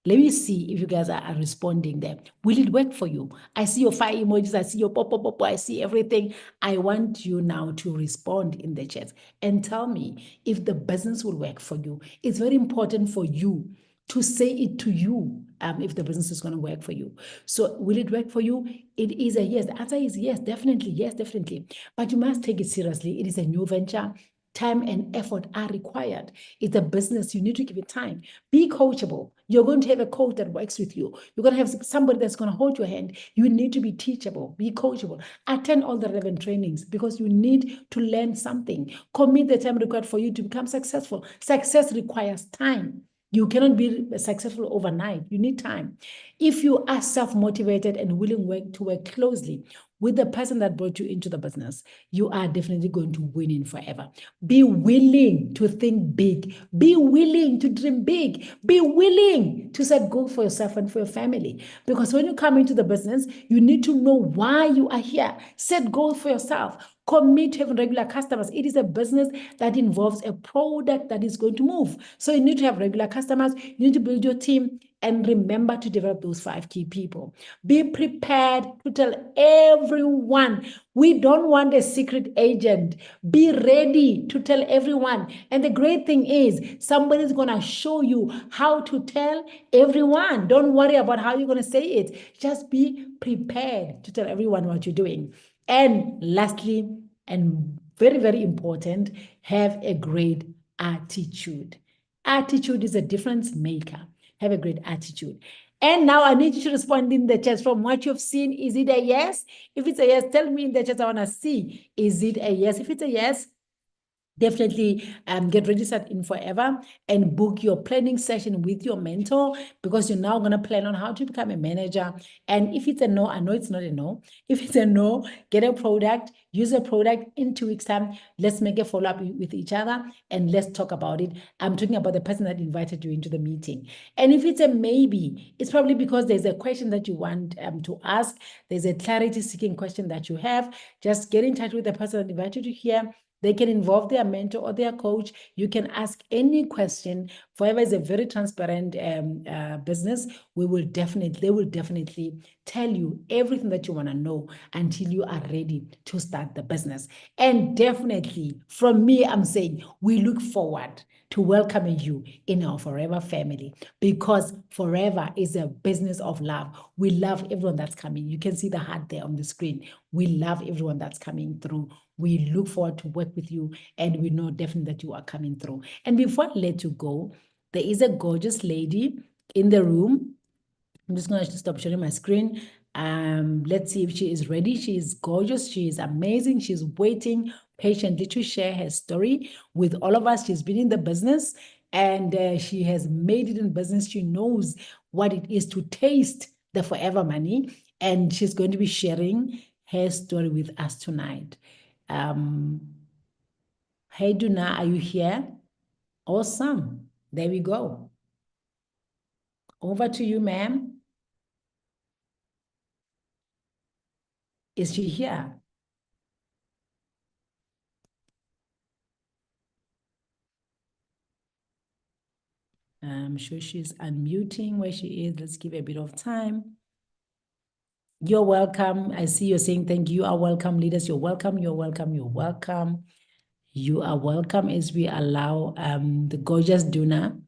Let me see if you guys are responding there. Will it work for you? I see your fire emojis. I see your pop, I see everything. I want you now to respond in the chat and tell me if the business will work for you. It's very important for you to say it to you if the business is going to work for you. So will it work for you? It is a yes. The answer is yes, definitely. But you must take it seriously. It is a new venture. Time and effort are required. It's a business. You need to give it time. Be coachable. You're going to have a coach that works with you. You're going to have somebody that's going to hold your hand. You need to be teachable. Be coachable. Attend all the relevant trainings, because you need to learn something. Commit the time required for you to become successful. Success requires time. You cannot be successful overnight. You need time. If you are self-motivated and willing to work closely with the person that brought you into the business, you are definitely going to win in forever. Be willing to think big. Be willing to dream big. Be willing to set goals for yourself and for your family. Because when you come into the business, you need to know why you are here. Set goals for yourself. Commit to having regular customers. It is a business that involves a product that is going to move. So you need to have regular customers. You need to build your team. And remember to develop those 5 key people. Be prepared to tell everyone. We don't want a secret agent. Be ready to tell everyone. And the great thing is, somebody's going to show you how to tell everyone. Don't worry about how you're going to say it. Just be prepared to tell everyone what you're doing. And lastly, and very, very important, have a great attitude. Attitude is a difference maker. Have a great attitude. And now I need you to respond in the chat from what you've seen. Is it a yes? If it's a yes, tell me in the chat. I want to see. Is it a yes? If it's a yes, definitely get registered in Forever and book your planning session with your mentor, because you're now going to plan on how to become a manager. And if it's a no, I know it's not a no. If it's a no, get a product, use a product in 2 weeks' time. Let's make a follow-up with each other and let's talk about it. I'm talking about the person that invited you into the meeting. And if it's a maybe, it's probably because there's a question that you want to ask. There's a clarity-seeking question that you have. Just get in touch with the person that invited you here. They can involve their mentor or their coach. You can ask any question. Forever is a very transparent business. They will definitely tell you everything that you want to know until you are ready to start the business. And definitely, from me, I'm saying we look forward to welcoming you in our Forever family, because Forever is a business of love. We love everyone that's coming. You can see the heart there on the screen. We love everyone that's coming through. We look forward to work with you, and we know definitely that you are coming through. And before I let you go, there is a gorgeous lady in the room. I'm just going to stop sharing my screen. Let's see if she is ready. She is gorgeous. She is amazing. She's waiting patiently to share her story with all of us. She's been in the business, and she has made it in business. She knows what it is to taste the Forever money, and she's going to be sharing her story with us tonight. Hey, Duna, are you here? Awesome. There we go. Over to you, ma'am. Is she here? I'm sure she's unmuting where she is. Let's give a bit of time. You're welcome. I see you're saying thank you. You are welcome, leaders. You're welcome. You're welcome. You're welcome. You are welcome as we allow the gorgeous Duna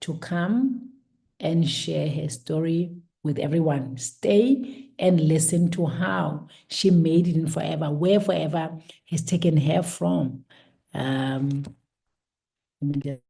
to come and share her story with everyone. Stay and listen to how she made it in Forever, where Forever has taken her from. Let me just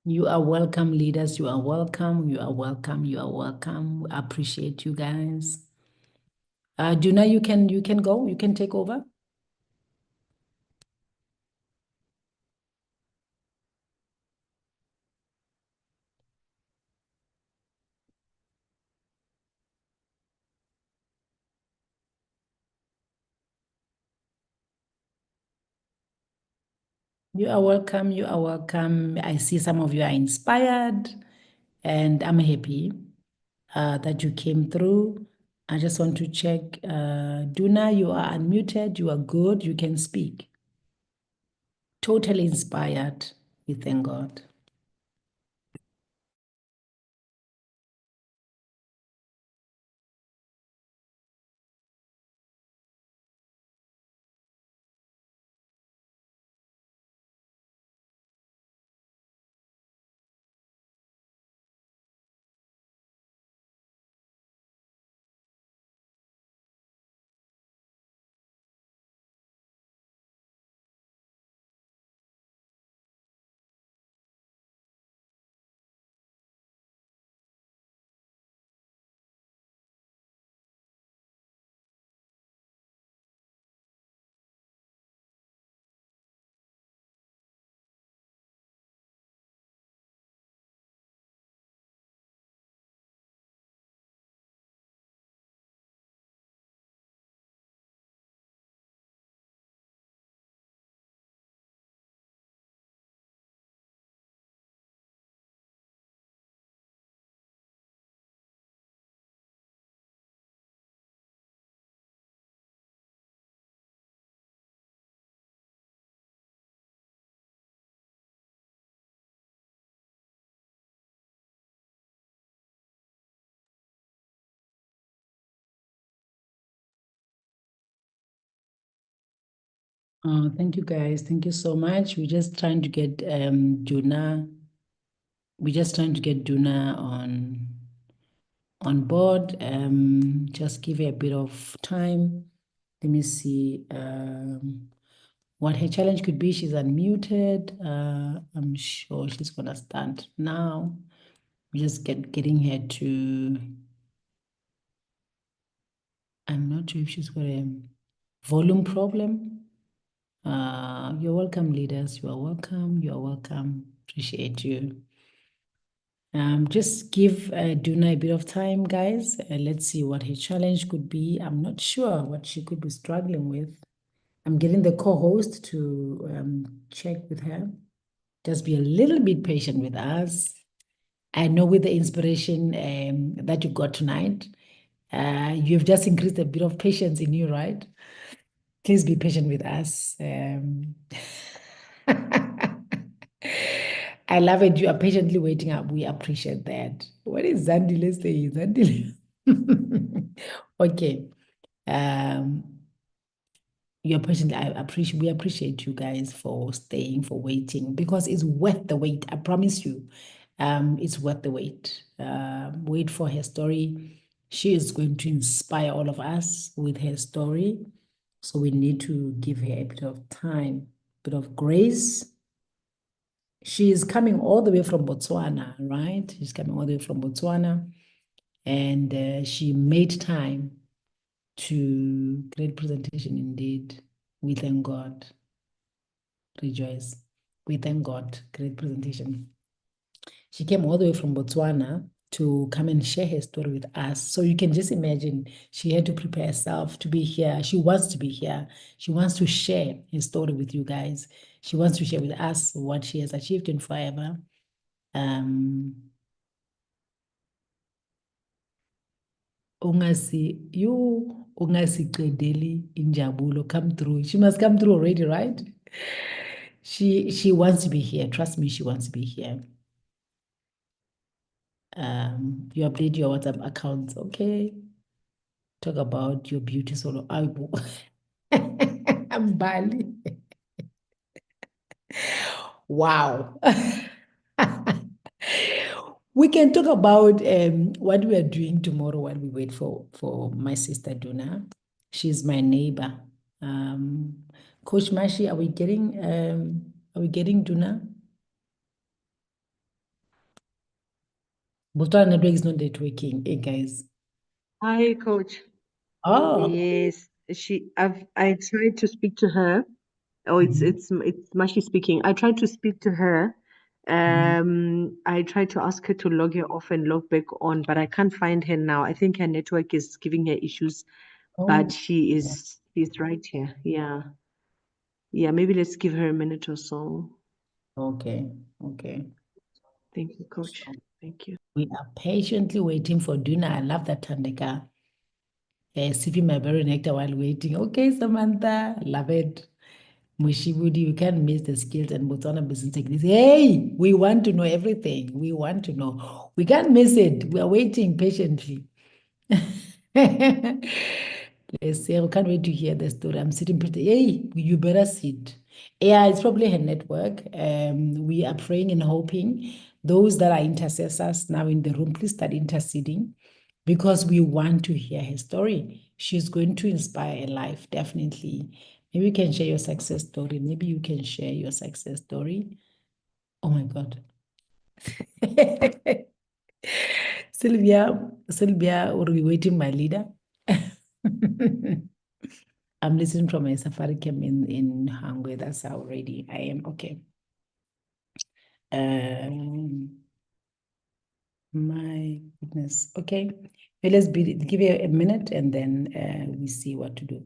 You are welcome, leaders. You are welcome. You are welcome. You are welcome. I appreciate you guys. Duna, you can go. You can take over. You are welcome. You are welcome. I see some of you are inspired, and I'm happy that you came through. I just want to check. Duna, you are unmuted. You are good. You can speak. Totally inspired. We thank God. Thank you guys. Thank you so much. We're just trying to get Duna. We're just trying to get Duna on board. Just give her a bit of time. Let me see what her challenge could be. She's unmuted. I'm sure she's gonna start now. We just getting her to. I'm not sure if she's got a volume problem. You're welcome, leaders. You are welcome. You are welcome. Appreciate you. Just give Duna a bit of time, guys. Let's see what her challenge could be. I'm not sure what she could be struggling with. I'm getting the co-host to check with her. Just be a little bit patient with us. I know with the inspiration that you got tonight, you've just increased a bit of patience in you, right? Please be patient with us. I love it. You are patiently waiting up. We appreciate that. What is Zandile saying? Zandile. Okay. Um, you're patiently, we appreciate you guys for staying, for waiting, because it's worth the wait. I promise you. It's worth the wait. Wait for her story. She is going to inspire all of us with her story. So we need to give her a bit of time, a bit of grace. She is coming all the way from Botswana, right? She's coming all the way from Botswana. And she made time to great presentation indeed. We thank God. Rejoice. We thank God. Great presentation. She came all the way from Botswana to come and share her story with us. So you can just imagine she had to prepare herself to be here. She wants to be here. She wants to share her story with you guys. She wants to share with us what she has achieved in forever. Ungasiqedeli injabulo, come through. She must come through already, right? She wants to be here. Trust me, she wants to be here. You update your WhatsApp accounts, okay? Talk about your beauty solo album. I'm Bali. Wow. We can talk about what we are doing tomorrow while we wait for my sister Duna. She's my neighbor. Coach Mashi, are we getting Duna? Botswana network is not networking, hey guys. Hi, Coach. Oh, Yes, I tried to speak to her. Oh, it's Mashi speaking. I tried to speak to her. I tried to ask her to log her off and log back on, but I can't find her now. I think her network is giving her issues, but oh, she's right here. Yeah. Yeah, maybe let's give her a minute or so. okay, okay. Thank you, Coach. Thank you. We are patiently waiting for Duna. I love that Tandeka. Sipping my berry nectar while waiting. Okay, Samantha, love it. Mushibudi, you can't miss the skills and Botswana business techniques. Hey, we want to know everything. We want to know. We can't miss it. We are waiting patiently. Let's say, I can't wait to hear the story. I'm sitting pretty. Hey, you better sit. Yeah, it's probably her network. We are praying and hoping those that are intercessors now in the room, please start interceding because we want to hear her story. She's going to inspire a life, definitely. Maybe you can share your success story. Maybe you can share your success story. Oh my God. Sylvia, are we waiting, my leader? I'm listening from a safari camp in Hangwe. That's already I am okay. My goodness. Okay. Well, give it a minute and then we see what to do.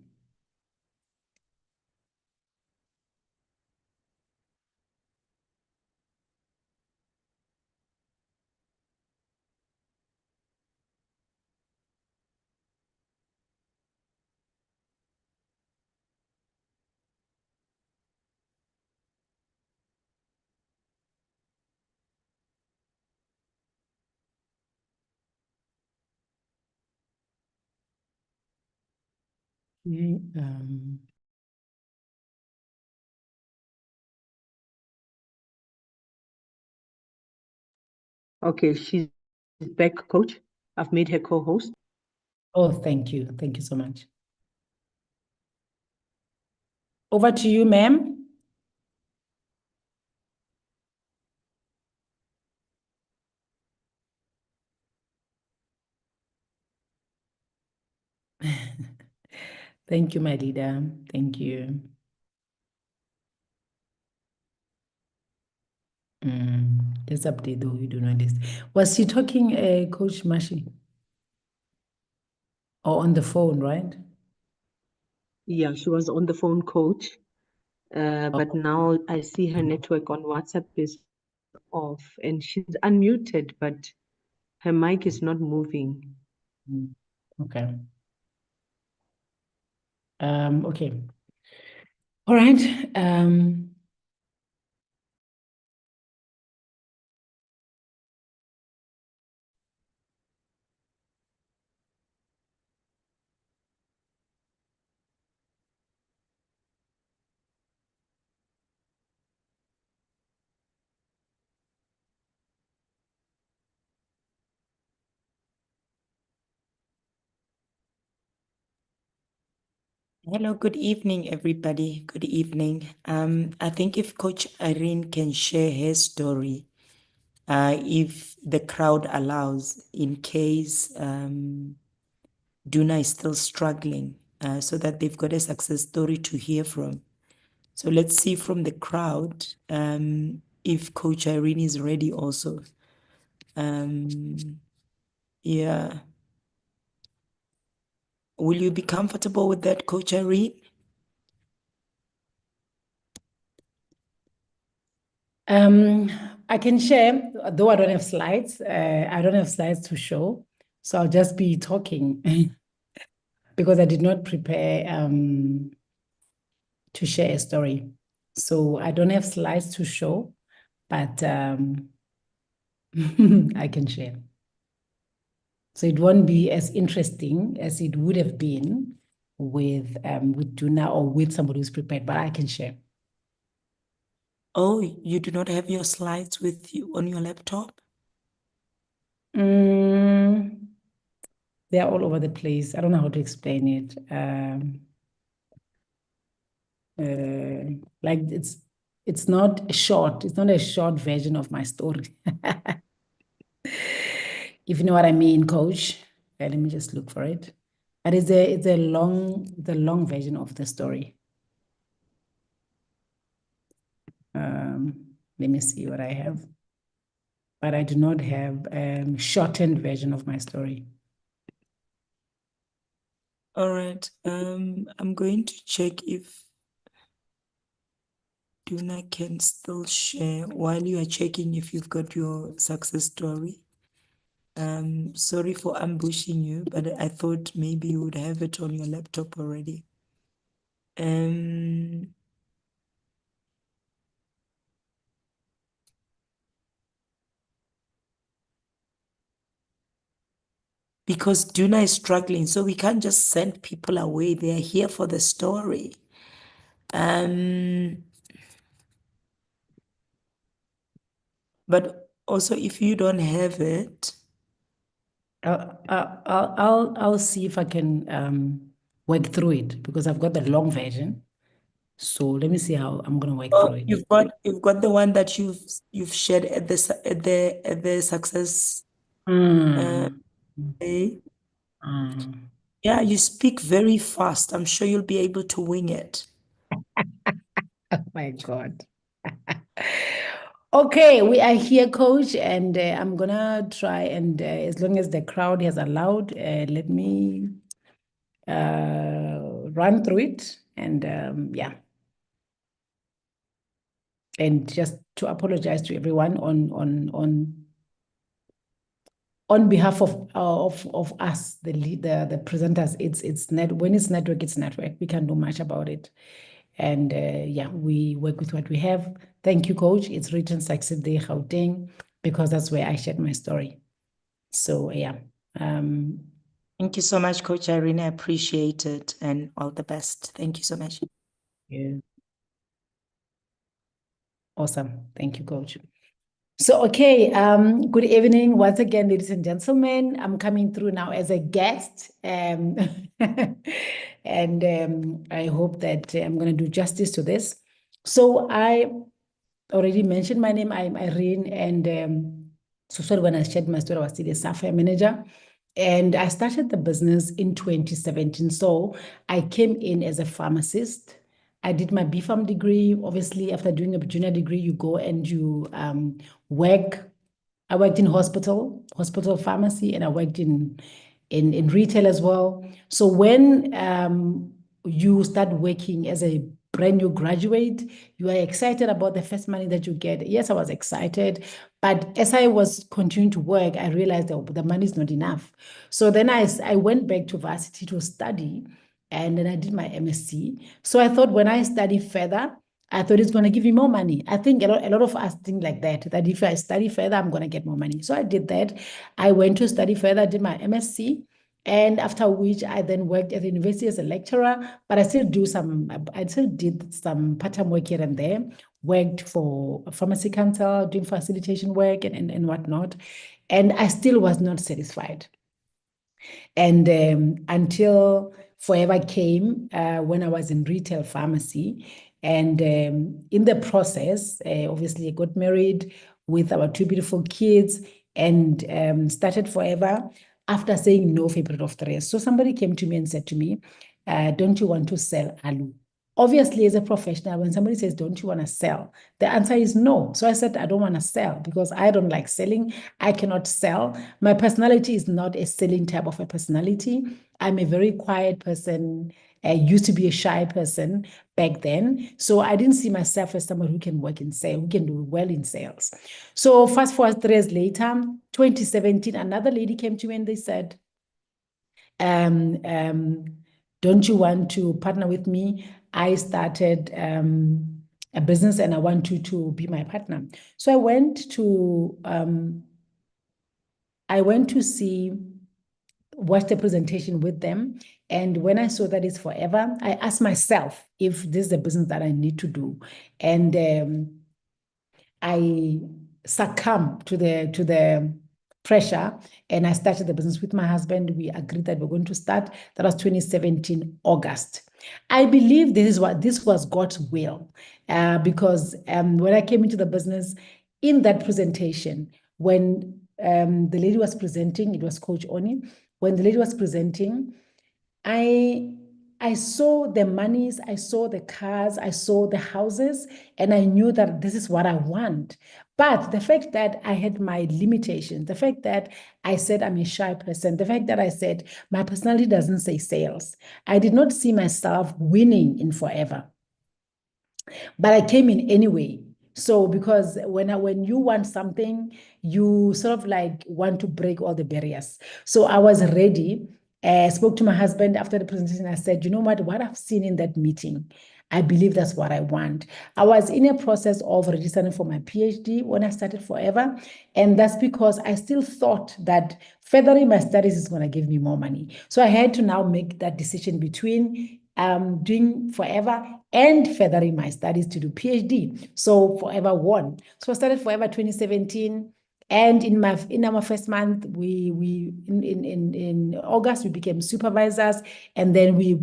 Okay. Okay, she's back, Coach. I've made her co-host. Oh, thank you. Thank you so much. Over to you, ma'am. Thank you, my leader. Thank you. Let's update though we do not list. Was she talking, Coach Mashi? Or on the phone, right? Yeah, she was on the phone, Coach. But Oh. now I see her network on WhatsApp is off and she's unmuted, but her mic is not moving. Okay. Okay. All right. Hello, good evening, everybody. Good evening. I think if Coach Irene can share her story, if the crowd allows, in case Duna is still struggling, so that they've got a success story to hear from. So let's see from the crowd if Coach Irene is ready also. Yeah. Will you be comfortable with that, Coach Irene? I can share, though I don't have slides. I don't have slides to show, so I'll just be talking because I did not prepare to share a story. So I don't have slides to show, but I can share. So it won't be as interesting as it would have been with Duna or with somebody who's prepared, but I can share. Oh, you do not have your slides with you on your laptop? They're all over the place. I don't know how to explain it. Like it's not short. It's not a short version of my story. If you know what I mean, Coach. Let me just look for it. But it's a long version of the story. Let me see what I have. But I do not have shortened version of my story. All right. I'm going to check if Duna can still share while you are checking if you've got your success story. Sorry for ambushing you, but I thought maybe you would have it on your laptop already. Because Duna is struggling, so we can't just send people away. They are here for the story. But also, if you don't have it, I'll see if I can work through it because I've got the long version. So let me see how I'm gonna work through it. you've got the one that you've shared at the success day. Yeah, you speak very fast. I'm sure you'll be able to wing it. Oh my God. Okay, we are here, Coach, and I'm gonna try and as long as the crowd has allowed, let me run through it and yeah. And just to apologize to everyone on behalf of us, the presenters. It's when it's network, it's network. We can't do much about it. And yeah, we work with what we have. Thank you, Coach. It's written Succeed Day Gauteng because that's where I shared my story. So yeah. Thank you so much, Coach Irene. I appreciate it and all the best. Thank you so much. Yeah. Awesome. Thank you, Coach. So, okay, good evening once again, ladies and gentlemen. I'm coming through now as a guest, and I hope that I'm going to do justice to this. So, I already mentioned my name. I'm Irene, and so sorry when I shared my story, I was still a Sapphire manager. And I started the business in 2017. So I came in as a pharmacist. I did my BPharm degree. Obviously, after doing a junior degree, you go and you work. I worked in hospital pharmacy, and I worked in retail as well. So when you start working as a brand new graduate, you are excited about the first money that you get. Yes, I was excited, but as I was continuing to work, I realized that the money is not enough. So then I went back to varsity to study, and then I did my MSc. So I thought when I study further, I thought it's going to give me more money. I think a lot of us think like that if I study further, I'm going to get more money. So I did that. I went to study further, did my MSc. And after which I then worked at the university as a lecturer, but I still did some part-time work here and there, worked for a pharmacy council, doing facilitation work and whatnot. And I still was not satisfied. And until Forever came when I was in retail pharmacy. And in the process, obviously, I got married with our two beautiful kids and started Forever after saying no for a period of 3 years. So somebody came to me and said to me, don't you want to sell Aloe? Obviously, as a professional, when somebody says, don't you want to sell? The answer is no. So I said, I don't want to sell because I don't like selling. I cannot sell. My personality is not a selling type of a personality. I'm a very quiet person. I used to be a shy person back then. So I didn't see myself as someone who can work in sales, who can do well in sales. So fast forward 3 years later, 2017, another lady came to me and they said, don't you want to partner with me? I started a business and I want you to be my partner. So I went to see, watch the presentation with them. And when I saw that it's Forever, I asked myself if this is a business that I need to do. And I succumbed to the pressure and I started the business with my husband. We agreed that we're going to start. That was 2017, August. I believe this was God's will because when I came into the business, in that presentation, when the lady was presenting, it was Coach Oni. When the lady was presenting, I saw the monies, I saw the cars, I saw the houses, and I knew that this is what I want. But the fact that I had my limitations, the fact that I said I'm a shy person, the fact that I said my personality doesn't say sales, I did not see myself winning in Forever. But I came in anyway. So because when you want something, you sort of like want to break all the barriers. So I was ready. Spoke to my husband after the presentation. I said, you know what I've seen in that meeting, I believe that's what I want. I was in a process of registering for my PhD when I started Forever. And that's because I still thought that furthering my studies is going to give me more money. So I had to now make that decision between doing Forever and furthering my studies to do PhD. So Forever won. So I started Forever 2017. And in our first month, in August, we became supervisors, and then we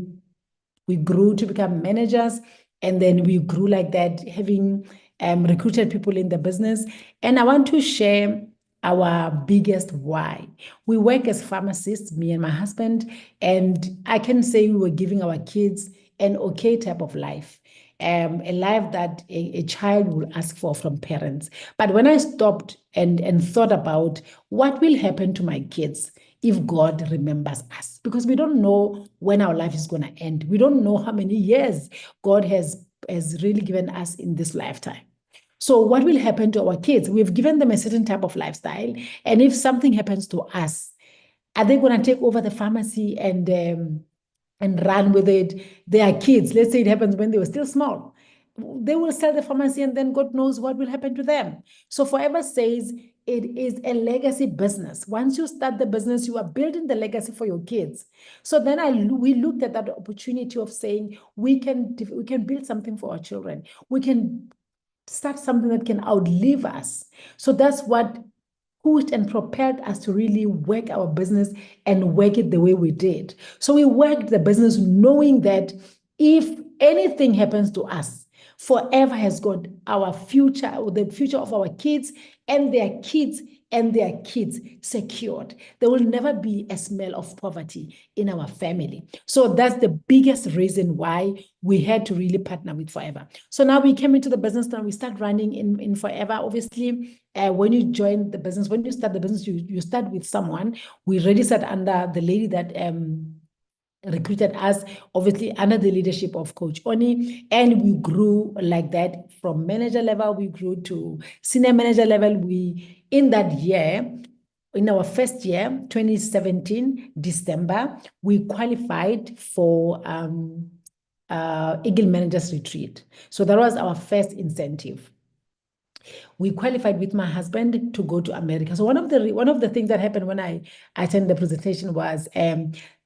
grew to become managers, and then we grew like that, having recruited people in the business. And I want to share our biggest why. We work as pharmacists, me and my husband, and I can say we were giving our kids an okay type of life, a life that a child will ask for from parents. But when I stopped and thought about what will happen to my kids if God remembers us, because we don't know when our life is going to end. We don't know how many years God has really given us in this lifetime. So what will happen to our kids? We've given them a certain type of lifestyle. And if something happens to us, are they going to take over the pharmacy and run with it? They are kids. Let's say it happens when they were still small. They will sell the pharmacy and then God knows what will happen to them. So Forever says it is a legacy business. Once you start the business, you are building the legacy for your kids. So then we looked at that opportunity of saying we can build something for our children. We can start something that can outlive us. So that's what pushed and propelled us to really work our business and work it the way we did. So we worked the business knowing that if anything happens to us, Forever has got our future, or the future of our kids and their kids and their kids secured. There will never be a smell of poverty in our family. So that's the biggest reason why we had to really partner with Forever. So now we came into the business, now we start running in Forever. Obviously, when you join the business, when you start the business, you start with someone. We registered under the lady that recruited us, obviously under the leadership of Coach Oni, and we grew like that from manager level. We grew to senior manager level. We, in that year, in our first year, 2017, December, we qualified for Eagle Managers Retreat. So that was our first incentive. We qualified with my husband to go to America. So one of the things that happened when I attended the presentation was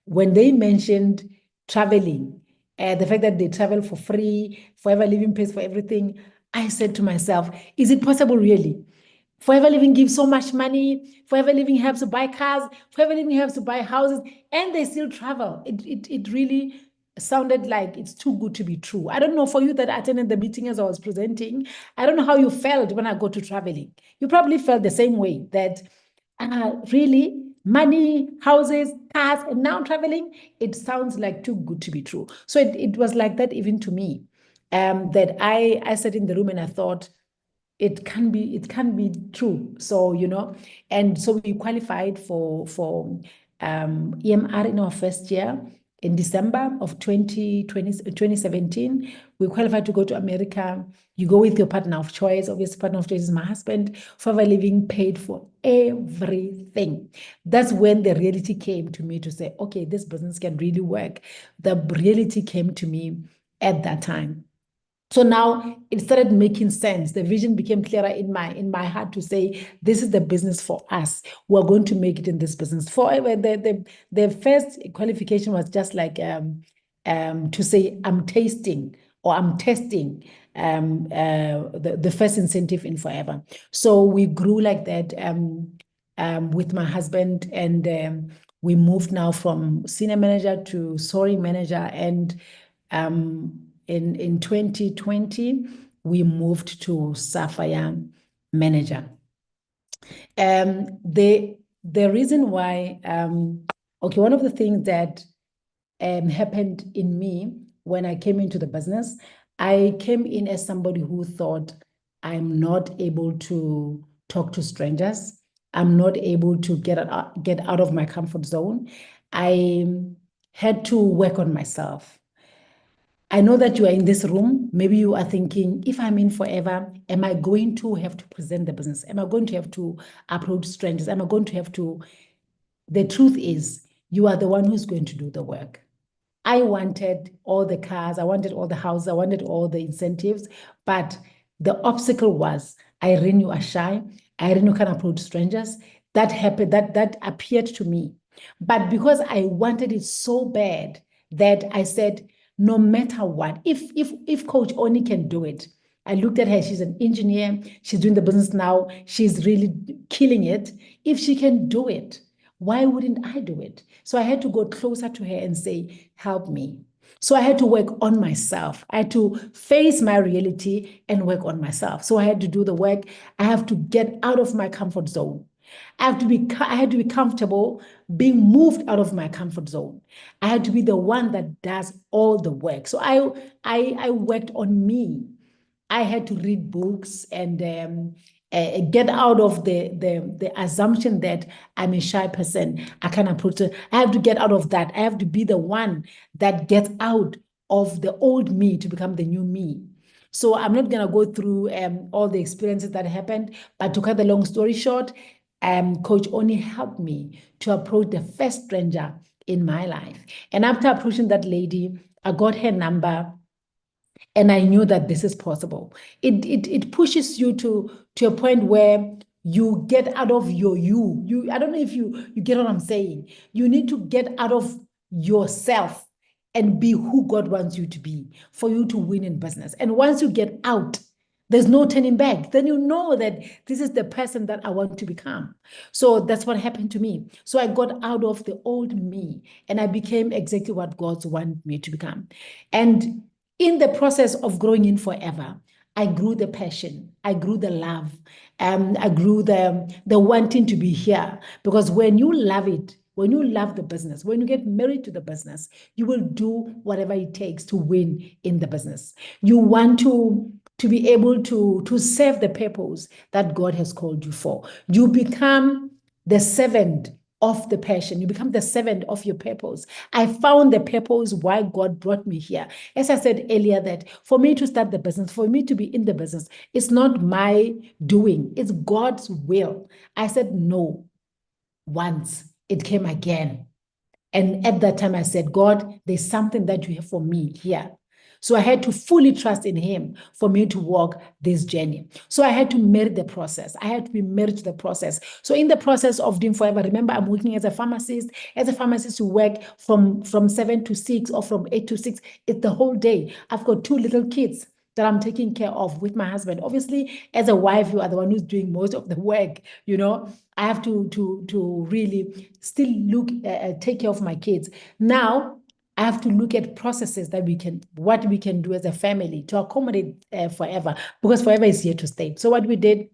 when they mentioned traveling, the fact that they travel for free, Forever Living pays for everything, I said to myself, is it possible really? Forever Living gives so much money. Forever Living helps to buy cars. Forever Living helps to buy houses, and they still travel. It really sounded like it's too good to be true. I don't know, for you that attended the meeting as I was presenting, I don't know how you felt when I go to traveling. You probably felt the same way, that really money, houses, cars, and now traveling, it sounds like too good to be true. So it was like that even to me, that I sat in the room and I thought, it can be true. So, and so we qualified for EMR in our first year. In December of 2017, we qualified to go to America. You go with your partner of choice. Obviously, partner of choice is my husband. Forever Living paid for everything. That's when the reality came to me to say, okay, this business can really work. The reality came to me at that time. So now it started making sense. The vision became clearer in my heart to say, this is the business for us. We're going to make it in this business. Forever, the first qualification was just like to say, I'm tasting or I'm testing the first incentive in Forever. So we grew like that with my husband, and we moved now from senior manager to soaring manager, and in 2020, we moved to Sapphire Manager. The reason why, okay, one of the things that happened in me when I came into the business, I came in as somebody who thought I'm not able to talk to strangers. I'm not able to get out of my comfort zone. I had to work on myself. I know that you are in this room. Maybe you are thinking, if I'm in Forever, am I going to have to present the business? Am I going to have to approach strangers? Am I going to have to? The truth is, you are the one who's going to do the work. I wanted all the cars, I wanted all the houses, I wanted all the incentives, but the obstacle was, Irene, you are shy. Irene, you can't approach strangers. That happened, that appeared to me. But because I wanted it so bad that I said, no matter what, if Coach Oni can do it, I looked at her, she's an engineer, she's doing the business now, she's really killing it. If she can do it, why wouldn't I do it? So I had to go closer to her and say, help me. So I had to work on myself. I had to face my reality and work on myself. So I had to do the work. I have to get out of my comfort zone. I had to be comfortable being moved out of my comfort zone. I had to be the one that does all the work. So I worked on me. I had to read books and get out of the assumption that I'm a shy person. I can't approach it. I have to get out of that. I have to be the one that gets out of the old me to become the new me. So I'm not going to go through all the experiences that happened, but to cut the long story short, Coach Oni helped me to approach the first stranger in my life. And after approaching that lady, I got her number. And I knew that this is possible. It pushes you to a point where you get out of your you. I don't know if you get what I'm saying. You need to get out of yourself and be who God wants you to be for you to win in business. And once you get out, There's no turning back. Then you know that this is the person that I want to become. So that's what happened to me. So I got out of the old me and I became exactly what God wanted me to become. And in the process of growing in forever, I grew the passion, I grew the love, I grew the wanting to be here. Because when you love it, when you love the business, when you get married to the business, you will do whatever it takes to win in the business. You want to be able to serve the purpose that God has called you for. You become the servant of the passion. You become the servant of your purpose. I found the purpose why God brought me here. As I said earlier, that for me to start the business, for me to be in the business, it's not my doing, it's God's will. I said no once, it came again. And at that time, I said, God, there's something that you have for me here. So I had to fully trust in him for me to walk this journey. So I had to marry the process. I had to be married to the process. So in the process of doing forever, remember, I'm working as a pharmacist. As a pharmacist, you work from 7 to 6 or from 8 to 6. It's the whole day. I've got 2 little kids that I'm taking care of with my husband. Obviously, as a wife, you are the one who's doing most of the work, you know. I have to really still take care of my kids. Now, I have to look at processes that what we can do as a family to accommodate forever, because forever is here to stay. So what we did,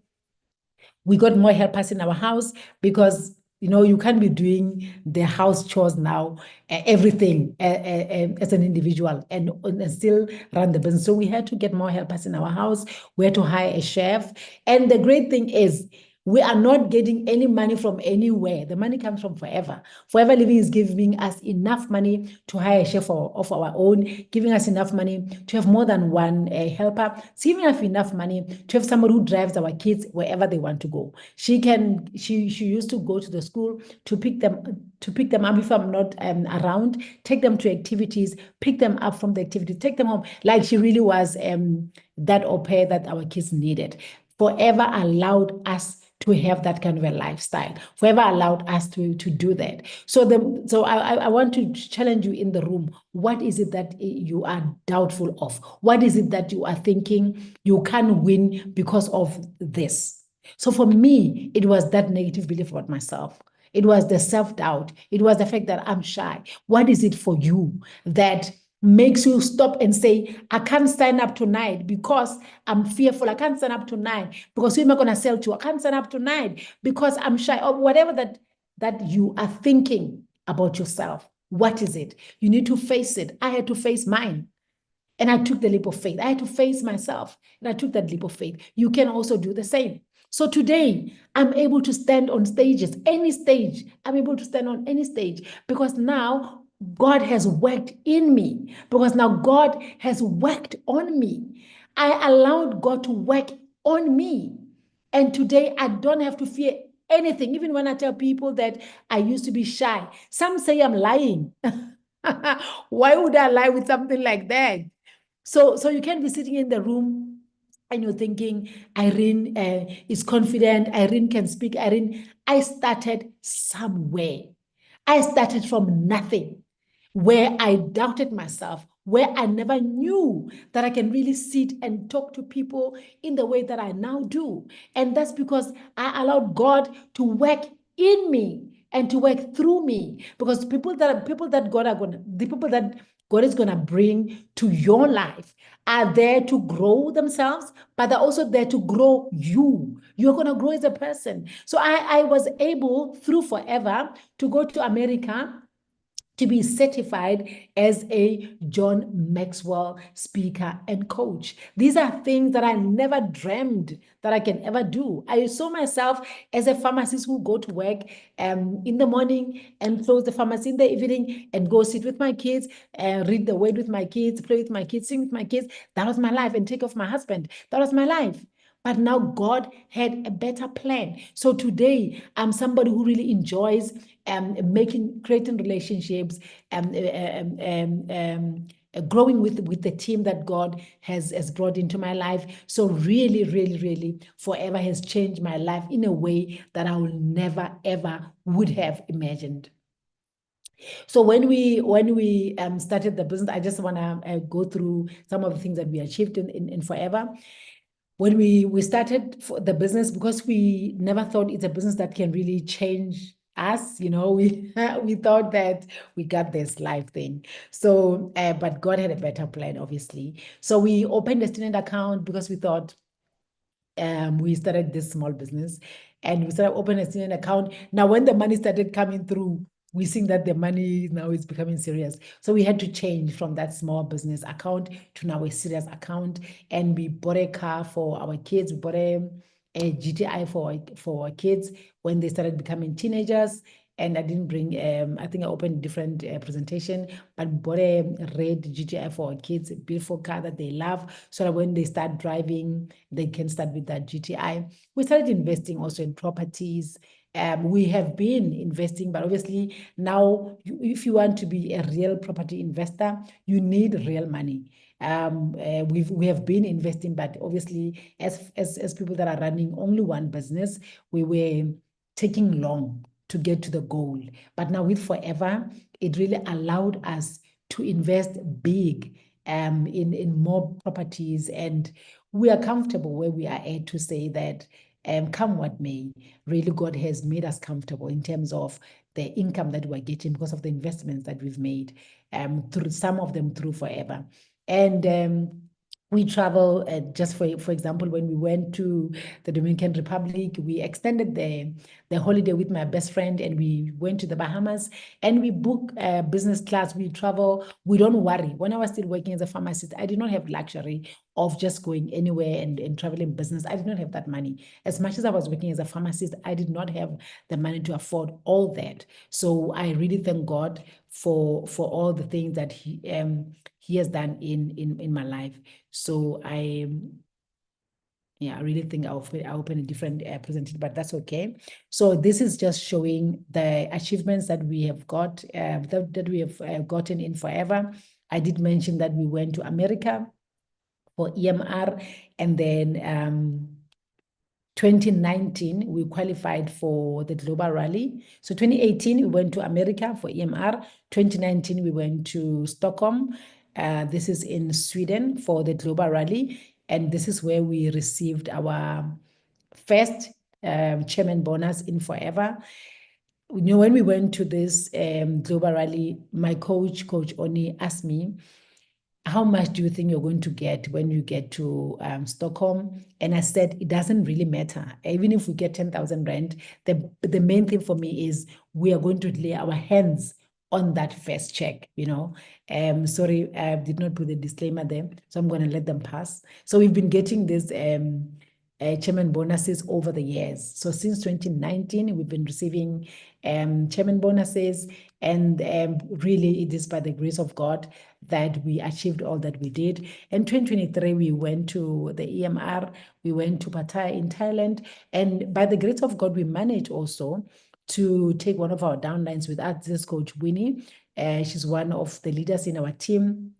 we got more helpers in our house because you can't be doing the house chores now, everything as an individual and still run the business. So we had to get more helpers in our house. We had to hire a chef. And the great thing is, we are not getting any money from anywhere. The money comes from Forever. Forever Living is giving us enough money to hire a chef of our own, giving us enough money to have more than one helper. It's giving us enough money to have somebody who drives our kids wherever they want to go. She used to go to the school to pick them up if I'm not around, take them to activities, pick them up from the activity, take them home. Like she really was that au pair that our kids needed. Forever allowed us to have that kind of a lifestyle. Forever allowed us to do that. So I want to challenge you in the room. What is it that you are doubtful of? What is it that you are thinking you can't win because of this? So for me, it was that negative belief about myself. It was the self-doubt. It was the fact that I'm shy. What is it for you that makes you stop and say, I can't sign up tonight because I'm fearful. I can't sign up tonight because who am I going to sell to? I can't sign up tonight because I'm shy, or whatever that you are thinking about yourself. What is it? You need to face it. I had to face mine. And I took the leap of faith. I had to face myself. And I took that leap of faith. You can also do the same. So today, I'm able to stand on stages, any stage. I'm able to stand on any stage because now God has worked in me, because now God has worked on me. I allowed God to work on me. And today, I don't have to fear anything. Even when I tell people that I used to be shy, some say I'm lying. Why would I lie with something like that? So you can't be sitting in the room and you're thinking, Irene is confident, Irene can speak, Irene. I started somewhere. I started from nothing, where I doubted myself, where I never knew that I can really sit and talk to people in the way that I now do. And that's because I allowed God to work in me and to work through me. Because the people that God is gonna bring to your life are there to grow themselves, but they're also there to grow you. You're gonna grow as a person. So I was able, through Forever, to go to America to be certified as a John Maxwell speaker and coach. These are things that I never dreamed that I can ever do. I saw myself as a pharmacist who go to work in the morning and close the pharmacy in the evening and go sit with my kids and read the word with my kids, play with my kids, sing with my kids. That was my life, and take care of my husband. That was my life. But now God had a better plan. So today, I'm somebody who really enjoys creating relationships, growing with the team that God has brought into my life. So really, really, really, Forever has changed my life in a way that I will never, ever would have imagined. So when we started the business, I just want to go through some of the things that we achieved in Forever. when we started for the business, because we never thought it's a business that can really change us, we we thought that we got this life thing. So, but God had a better plan, obviously. So we opened a student account because we thought we started this small business and we started opening a student account. Now, when the money started coming through, we think that the money now is becoming serious. So we had to change from that small business account to now a serious account. And we bought a car for our kids. We bought a GTI for our kids when they started becoming teenagers. And I didn't bring, I think I opened a different presentation, but bought a red GTI for our kids, a beautiful car that they love, so that when they start driving, they can start with that GTI. We started investing also in properties. We have been investing, but obviously now, if you want to be a real property investor, you need real money. We have been investing, but obviously, as people that are running only one business, we were taking long to get to the goal. But now with Forever, it really allowed us to invest big in more properties, and we are comfortable where we are at to say that come what may, really God has made us comfortable in terms of the income that we're getting because of the investments that we've made, through some of them through Forever. And we travel, just for example, when we went to the Dominican Republic, we extended the holiday with my best friend and we went to the Bahamas and we book business class. We travel, we don't worry. When I was still working as a pharmacist, I did not have luxury of just going anywhere and traveling business. I did not have that money. As much as I was working as a pharmacist, I did not have the money to afford all that. So I really thank God for all the things that he has done in my life. So I really think I open a different presentation, but that's okay. So this is just showing the achievements that we have got, that we have gotten in Forever. I did mention that we went to America for EMR, and then 2019, we qualified for the Global Rally. So 2018, we went to America for EMR. 2019, we went to Stockholm. This is in Sweden for the Global Rally. And this is where we received our first chairman bonus in Forever. When we went to this Global Rally, my coach Oni, asked me, how much do you think you're going to get when you get to Stockholm? And I said, it doesn't really matter. Even if we get 10,000 rand, the main thing for me is we are going to lay our hands on that first check, Sorry, I did not put the disclaimer there, so I'm going to let them pass. So we've been getting this chairman bonuses over the years. So since 2019, we've been receiving chairman bonuses, and really it is by the grace of God that we achieved all that we did. In 2023, we went to the EMR, we went to Pattaya in Thailand, and by the grace of God, we managed also to take one of our downlines with us, this coach Winnie. She's one of the leaders in our team.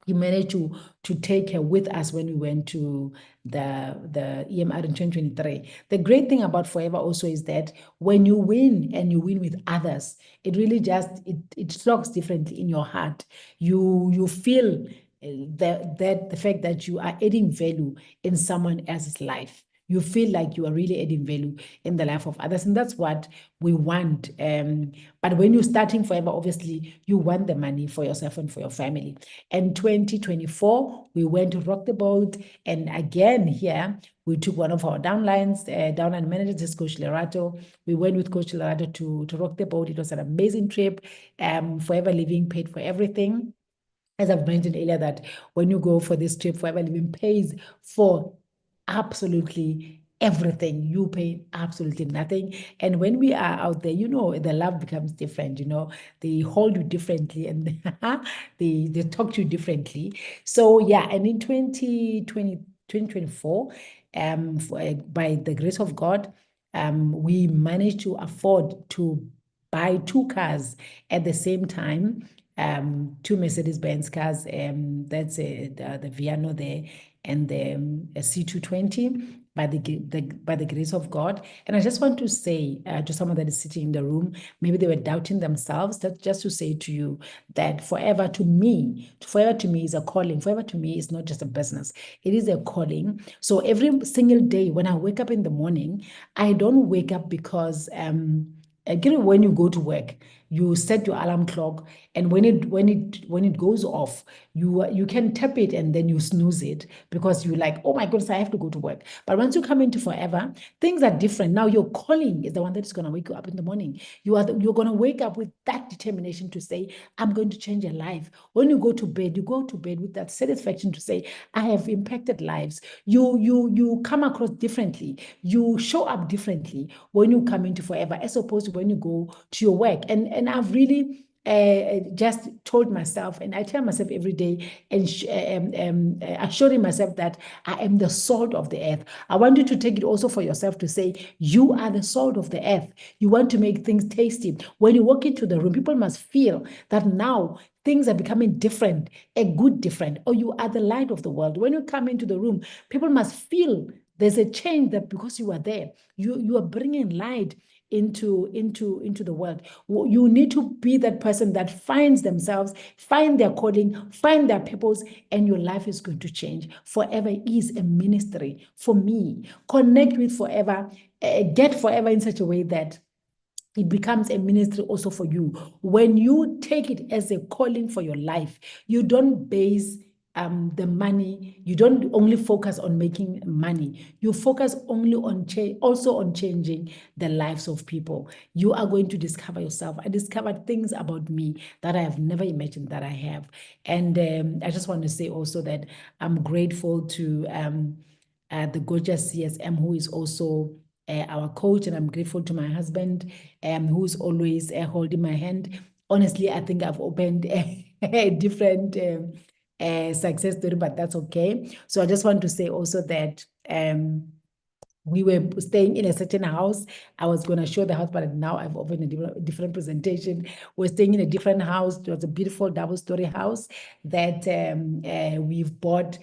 We managed to take her with us when we went to the EMR in 2023. The great thing about Forever also is that when you win and you win with others, it really just it strikes differently in your heart. You feel the fact that you are adding value in someone else's life. You feel like you are really adding value in the life of others, and that's what we want. But when you're starting Forever, obviously, you want the money for yourself and for your family. And 2024, we went to rock the boat, and again here, we took one of our downlines, downline manager, this is Coach Lerato. We went with Coach Lerato to rock the boat. It was an amazing trip. Forever Living paid for everything. As I've mentioned earlier, that when you go for this trip, Forever Living pays for absolutely everything. You pay absolutely nothing. And when we are out there, the love becomes different, they hold you differently and they talk to you differently. So yeah, and in 2024, by the grace of God, we managed to afford to buy 2 cars at the same time. two Mercedes-Benz cars. That's the Viano there and the a C220 by the grace of God. And I just want to say to someone that is sitting in the room, maybe they were doubting themselves, that just to say to you that forever to me is a calling. Forever to me is not just a business. It is a calling. So every single day when I wake up in the morning, I don't wake up because again, when you go to work, you set your alarm clock, and when it goes off, you can tap it and then you snooze it because you're like, oh my goodness, I have to go to work. But once you come into forever, things are different. Now your calling is the one that is going to wake you up in the morning. You're going to wake up with that determination to say, I'm going to change your life. When you go to bed with that satisfaction to say, I have impacted lives. You come across differently. You show up differently when you come into forever as opposed to when you go to your work. And I've really just told myself, and I tell myself every day, and assuring myself that I am the salt of the earth. I want you to take it also for yourself to say, you are the salt of the earth. You want to make things tasty. When you walk into the room, people must feel that now things are becoming different, a good different, or you are the light of the world. When you come into the room, people must feel there's a change that because you are there, you are bringing light into the world. You need to be that person that finds themselves, find their calling, find their purpose, and your life is going to change. Forever is a ministry for me. Connect with forever, get forever in such a way that it becomes a ministry also for you. When you take it as a calling for your life, you don't base the money, you don't only focus on making money, you focus only on also on changing the lives of people. You are going to discover yourself. I discovered things about me that I have never imagined that I have. And I just want to say also that I'm grateful to the gorgeous CSM, who is also our coach, and I'm grateful to my husband, who's always holding my hand. Honestly, I think I've opened a different success story, but that's okay. So I just want to say also that we were staying in a certain house. I was going to show the house, but now I've opened a different presentation. We're staying in a different house. It was a beautiful double-story house that we've bought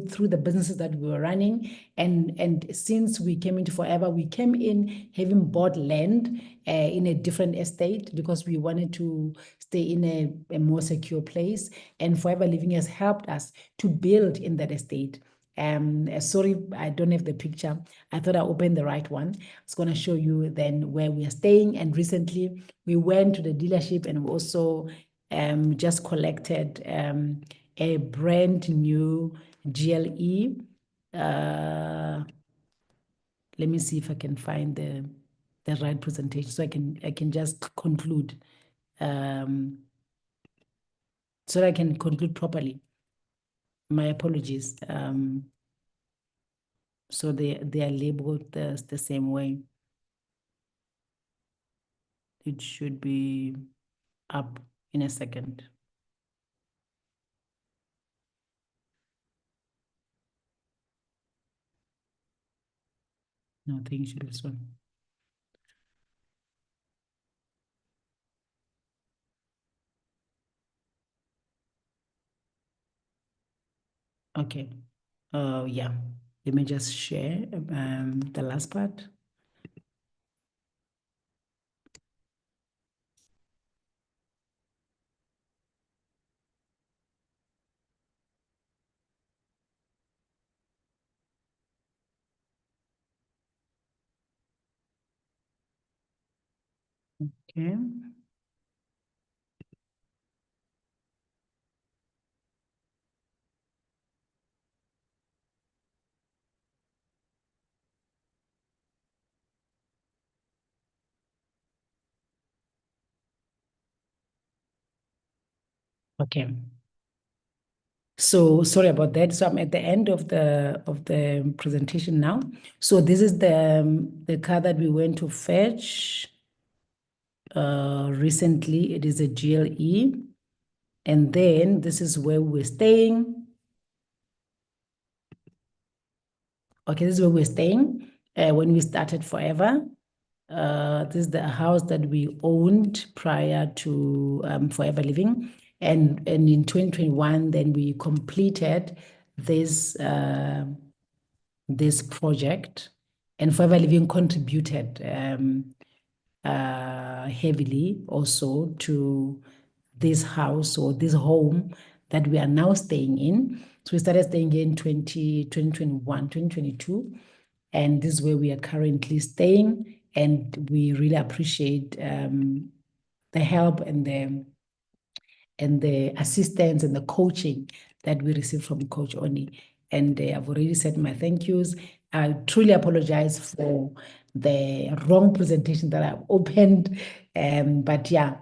through the businesses that we were running. And since we came into forever, we came in having bought land in a different estate because we wanted to stay in a more secure place. And Forever Living has helped us to build in that estate. Sorry, I don't have the picture. I thought I opened the right one. I was going to show you then where we are staying. And recently we went to the dealership and we also just collected a brand new GLE. Let me see if I can find the right presentation so I can just conclude. So that I can conclude properly. My apologies. So they are labeled the same way. It should be up in a second. No, I think it should be soon. Okay. Yeah. Let me just share the last part. Okay. Okay. So sorry about that. So I'm at the end of the presentation now. So this is the car that we went to fetch recently. It is a GLE. And then this is where we're staying. Okay, this is where we're staying when we started Forever. This is the house that we owned prior to Forever Living. And in 2021, then we completed this this project, and Forever Living contributed heavily also to this house or this home that we are now staying in. So we started staying in 2021, 2022, and this is where we are currently staying. And we really appreciate the help and the assistance and the coaching that we receive from Coach Oni. And I've already said my thank yous. I truly apologize for the wrong presentation that I've opened. But yeah,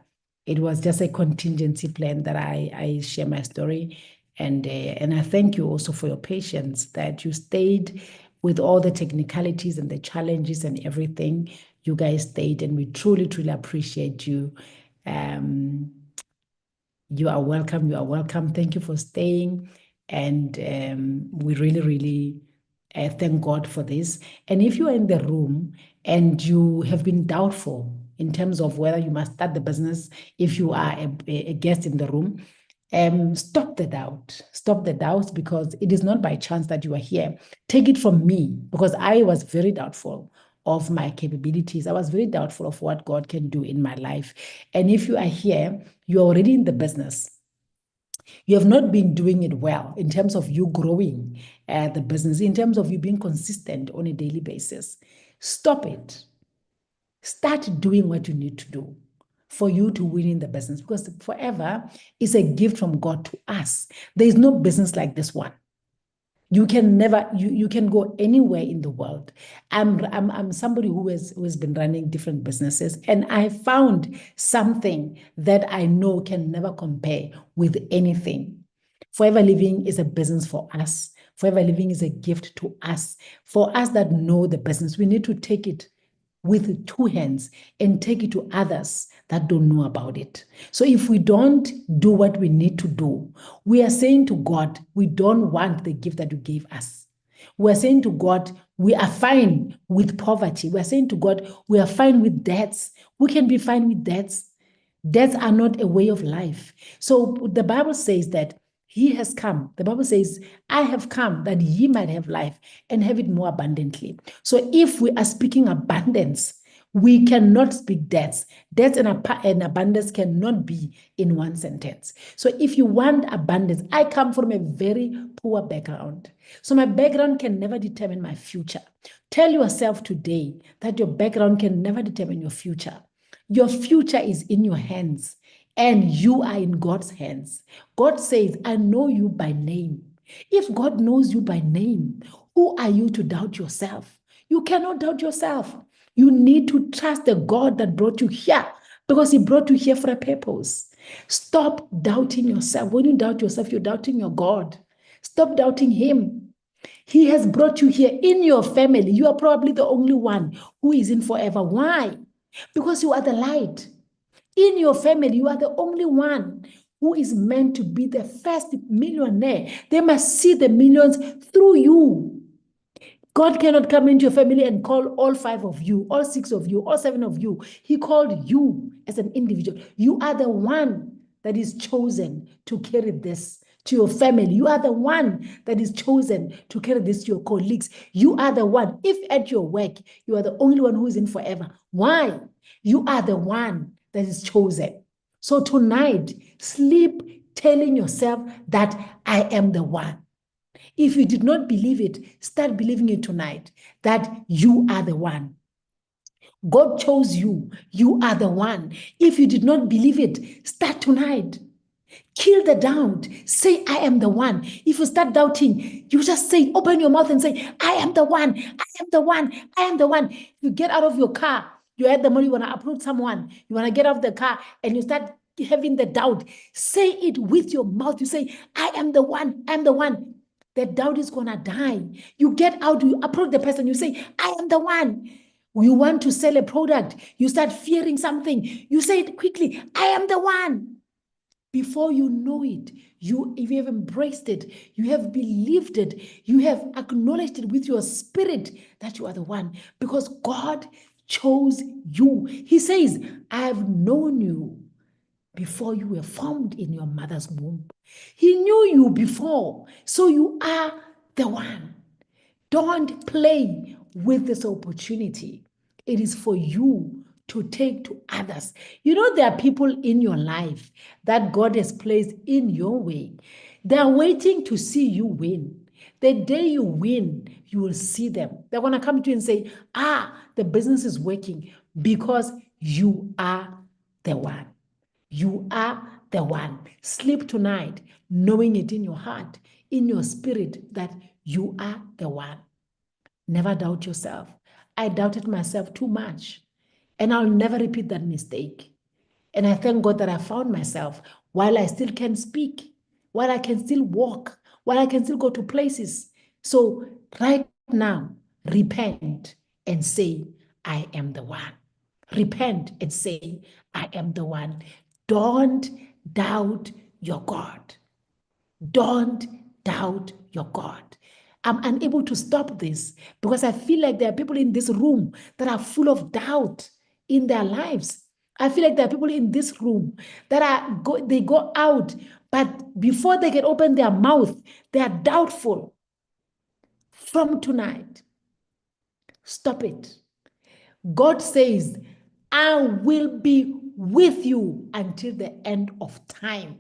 it was just a contingency plan that I share my story. And I thank you also for your patience that you stayed with all the technicalities and the challenges and everything. You guys stayed, and we truly, truly appreciate you. You are welcome. You are welcome. Thank you for staying. And we really, really thank God for this. And if you are in the room and you have been doubtful in terms of whether you must start the business, if you are a guest in the room, stop the doubt. Stop the doubts, because it is not by chance that you are here. Take it from me, because I was very doubtful of my capabilities. I was very doubtful of what God can do in my life. And if you are here, you're already in the business. You have not been doing it well in terms of you growing the business, in terms of you being consistent on a daily basis. Stop it. Start doing what you need to do for you to win in the business, because forever is a gift from God to us. There is no business like this one. You can never, you can go anywhere in the world. I'm somebody who has been running different businesses, and I found something that I know can never compare with anything. Forever Living is a business for us. Forever Living is a gift to us. For us that know the business, we need to take it with two hands and take it to others that don't know about it. So if we don't do what we need to do, we are saying to God, we don't want the gift that you gave us. We are saying to God, we are fine with poverty. We are saying to God, we are fine with debts. We can be fine with debts. Debts are not a way of life. So the Bible says that he has come. The Bible says, I have come that ye might have life and have it more abundantly. So if we are speaking abundance, we cannot speak debts. Debts and abundance cannot be in one sentence. So if you want abundance, I come from a very poor background. So my background can never determine my future. Tell yourself today that your background can never determine your future. Your future is in your hands, and you are in God's hands. God says, I know you by name. If God knows you by name, who are you to doubt yourself? You cannot doubt yourself. You need to trust the God that brought you here, because he brought you here for a purpose. Stop doubting yourself. When you doubt yourself, you're doubting your God. Stop doubting him. He has brought you here in your family. You are probably the only one who is in forever. Why? Because you are the light. In your family, you are the only one who is meant to be the first millionaire. They must see the millions through you. God cannot come into your family and call all 5 of you, all 6 of you, all 7 of you. He called you as an individual. You are the one that is chosen to carry this to your family. You are the one that is chosen to carry this to your colleagues. You are the one. If at your work, you are the only one who is in forever. Why? You are the one that is chosen. So tonight, sleep telling yourself that I am the one. If you did not believe it, start believing it tonight, that you are the one. God chose you. You are the one. If you did not believe it, start tonight. Kill the doubt. Say, I am the one. If you start doubting, you just say, open your mouth and say, I am the one. I am the one. I am the one. You get out of your car. You had the money, you want to approach someone. You want to get out of the car and you start having the doubt. Say it with your mouth. You say, I am the one. I am the one. The doubt is going to die. You get out, you approach the person, you say, I am the one. You want to sell a product, you start fearing something, you say it quickly, I am the one. Before you know it, if you have embraced it, you have believed it, you have acknowledged it with your spirit that you are the one, because God chose you. He says, I have known you before you were formed in your mother's womb. He knew you before, so you are the one. Don't play with this opportunity. It is for you to take to others. You know, there are people in your life that God has placed in your way. They are waiting to see you win. The day you win, you will see them. They're going to come to you and say, the business is working because you are the one. You are the one. Sleep tonight, knowing it in your heart, in your spirit, that you are the one. Never doubt yourself. I doubted myself too much, and I'll never repeat that mistake. And I thank God that I found myself while I still can speak, while I can still walk, while I can still go to places. So right now, repent and say, I am the one. Repent and say, I am the one. Don't doubt your God. Don't doubt your God. I'm unable to stop this because I feel like there are people in this room that are full of doubt in their lives. I feel like there are people in this room that they go out, but before they can open their mouth, they are doubtful. From tonight, stop it. God says, I will be with you until the end of time.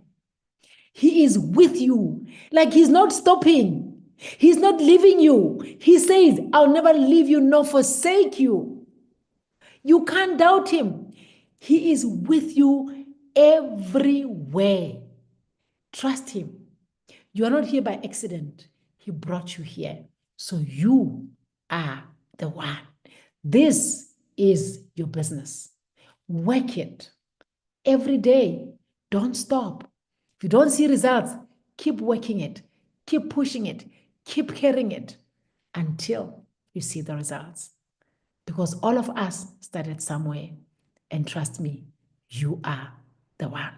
He is with you. Like he's not stopping. He's not leaving you. He says, I'll never leave you nor forsake you. You can't doubt him. He is with you everywhere. Trust him. You are not here by accident. He brought you here. So you are the one. This is your business. Work it every day. Don't stop. If you don't see results, keep working it, keep pushing it, keep carrying it until you see the results. Because all of us started somewhere. And trust me, you are the one.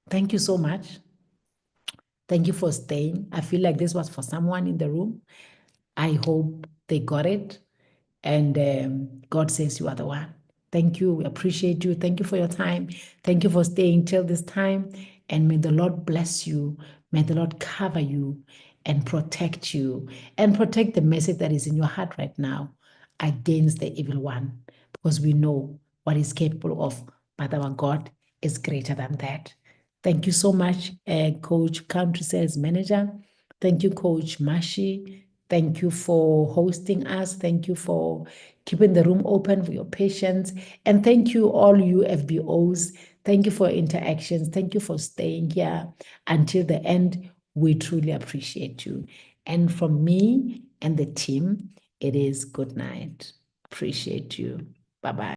Thank you so much. Thank you for staying. I feel like this was for someone in the room. I hope they got it. And God says you are the one. Thank you. We appreciate you. Thank you for your time. Thank you for staying till this time. And may the Lord bless you. May the Lord cover you and protect you and protect the message that is in your heart right now against the evil one, because we know what he's capable of, but our God is greater than that. Thank you so much, Coach Country Sales Manager. Thank you, Coach Mashi. Thank you for hosting us. Thank you for keeping the room open, for your patience. And thank you, all you FBOs. Thank you for interactions. Thank you for staying here until the end. We truly appreciate you. And from me and the team, it is good night. Appreciate you. Bye-bye.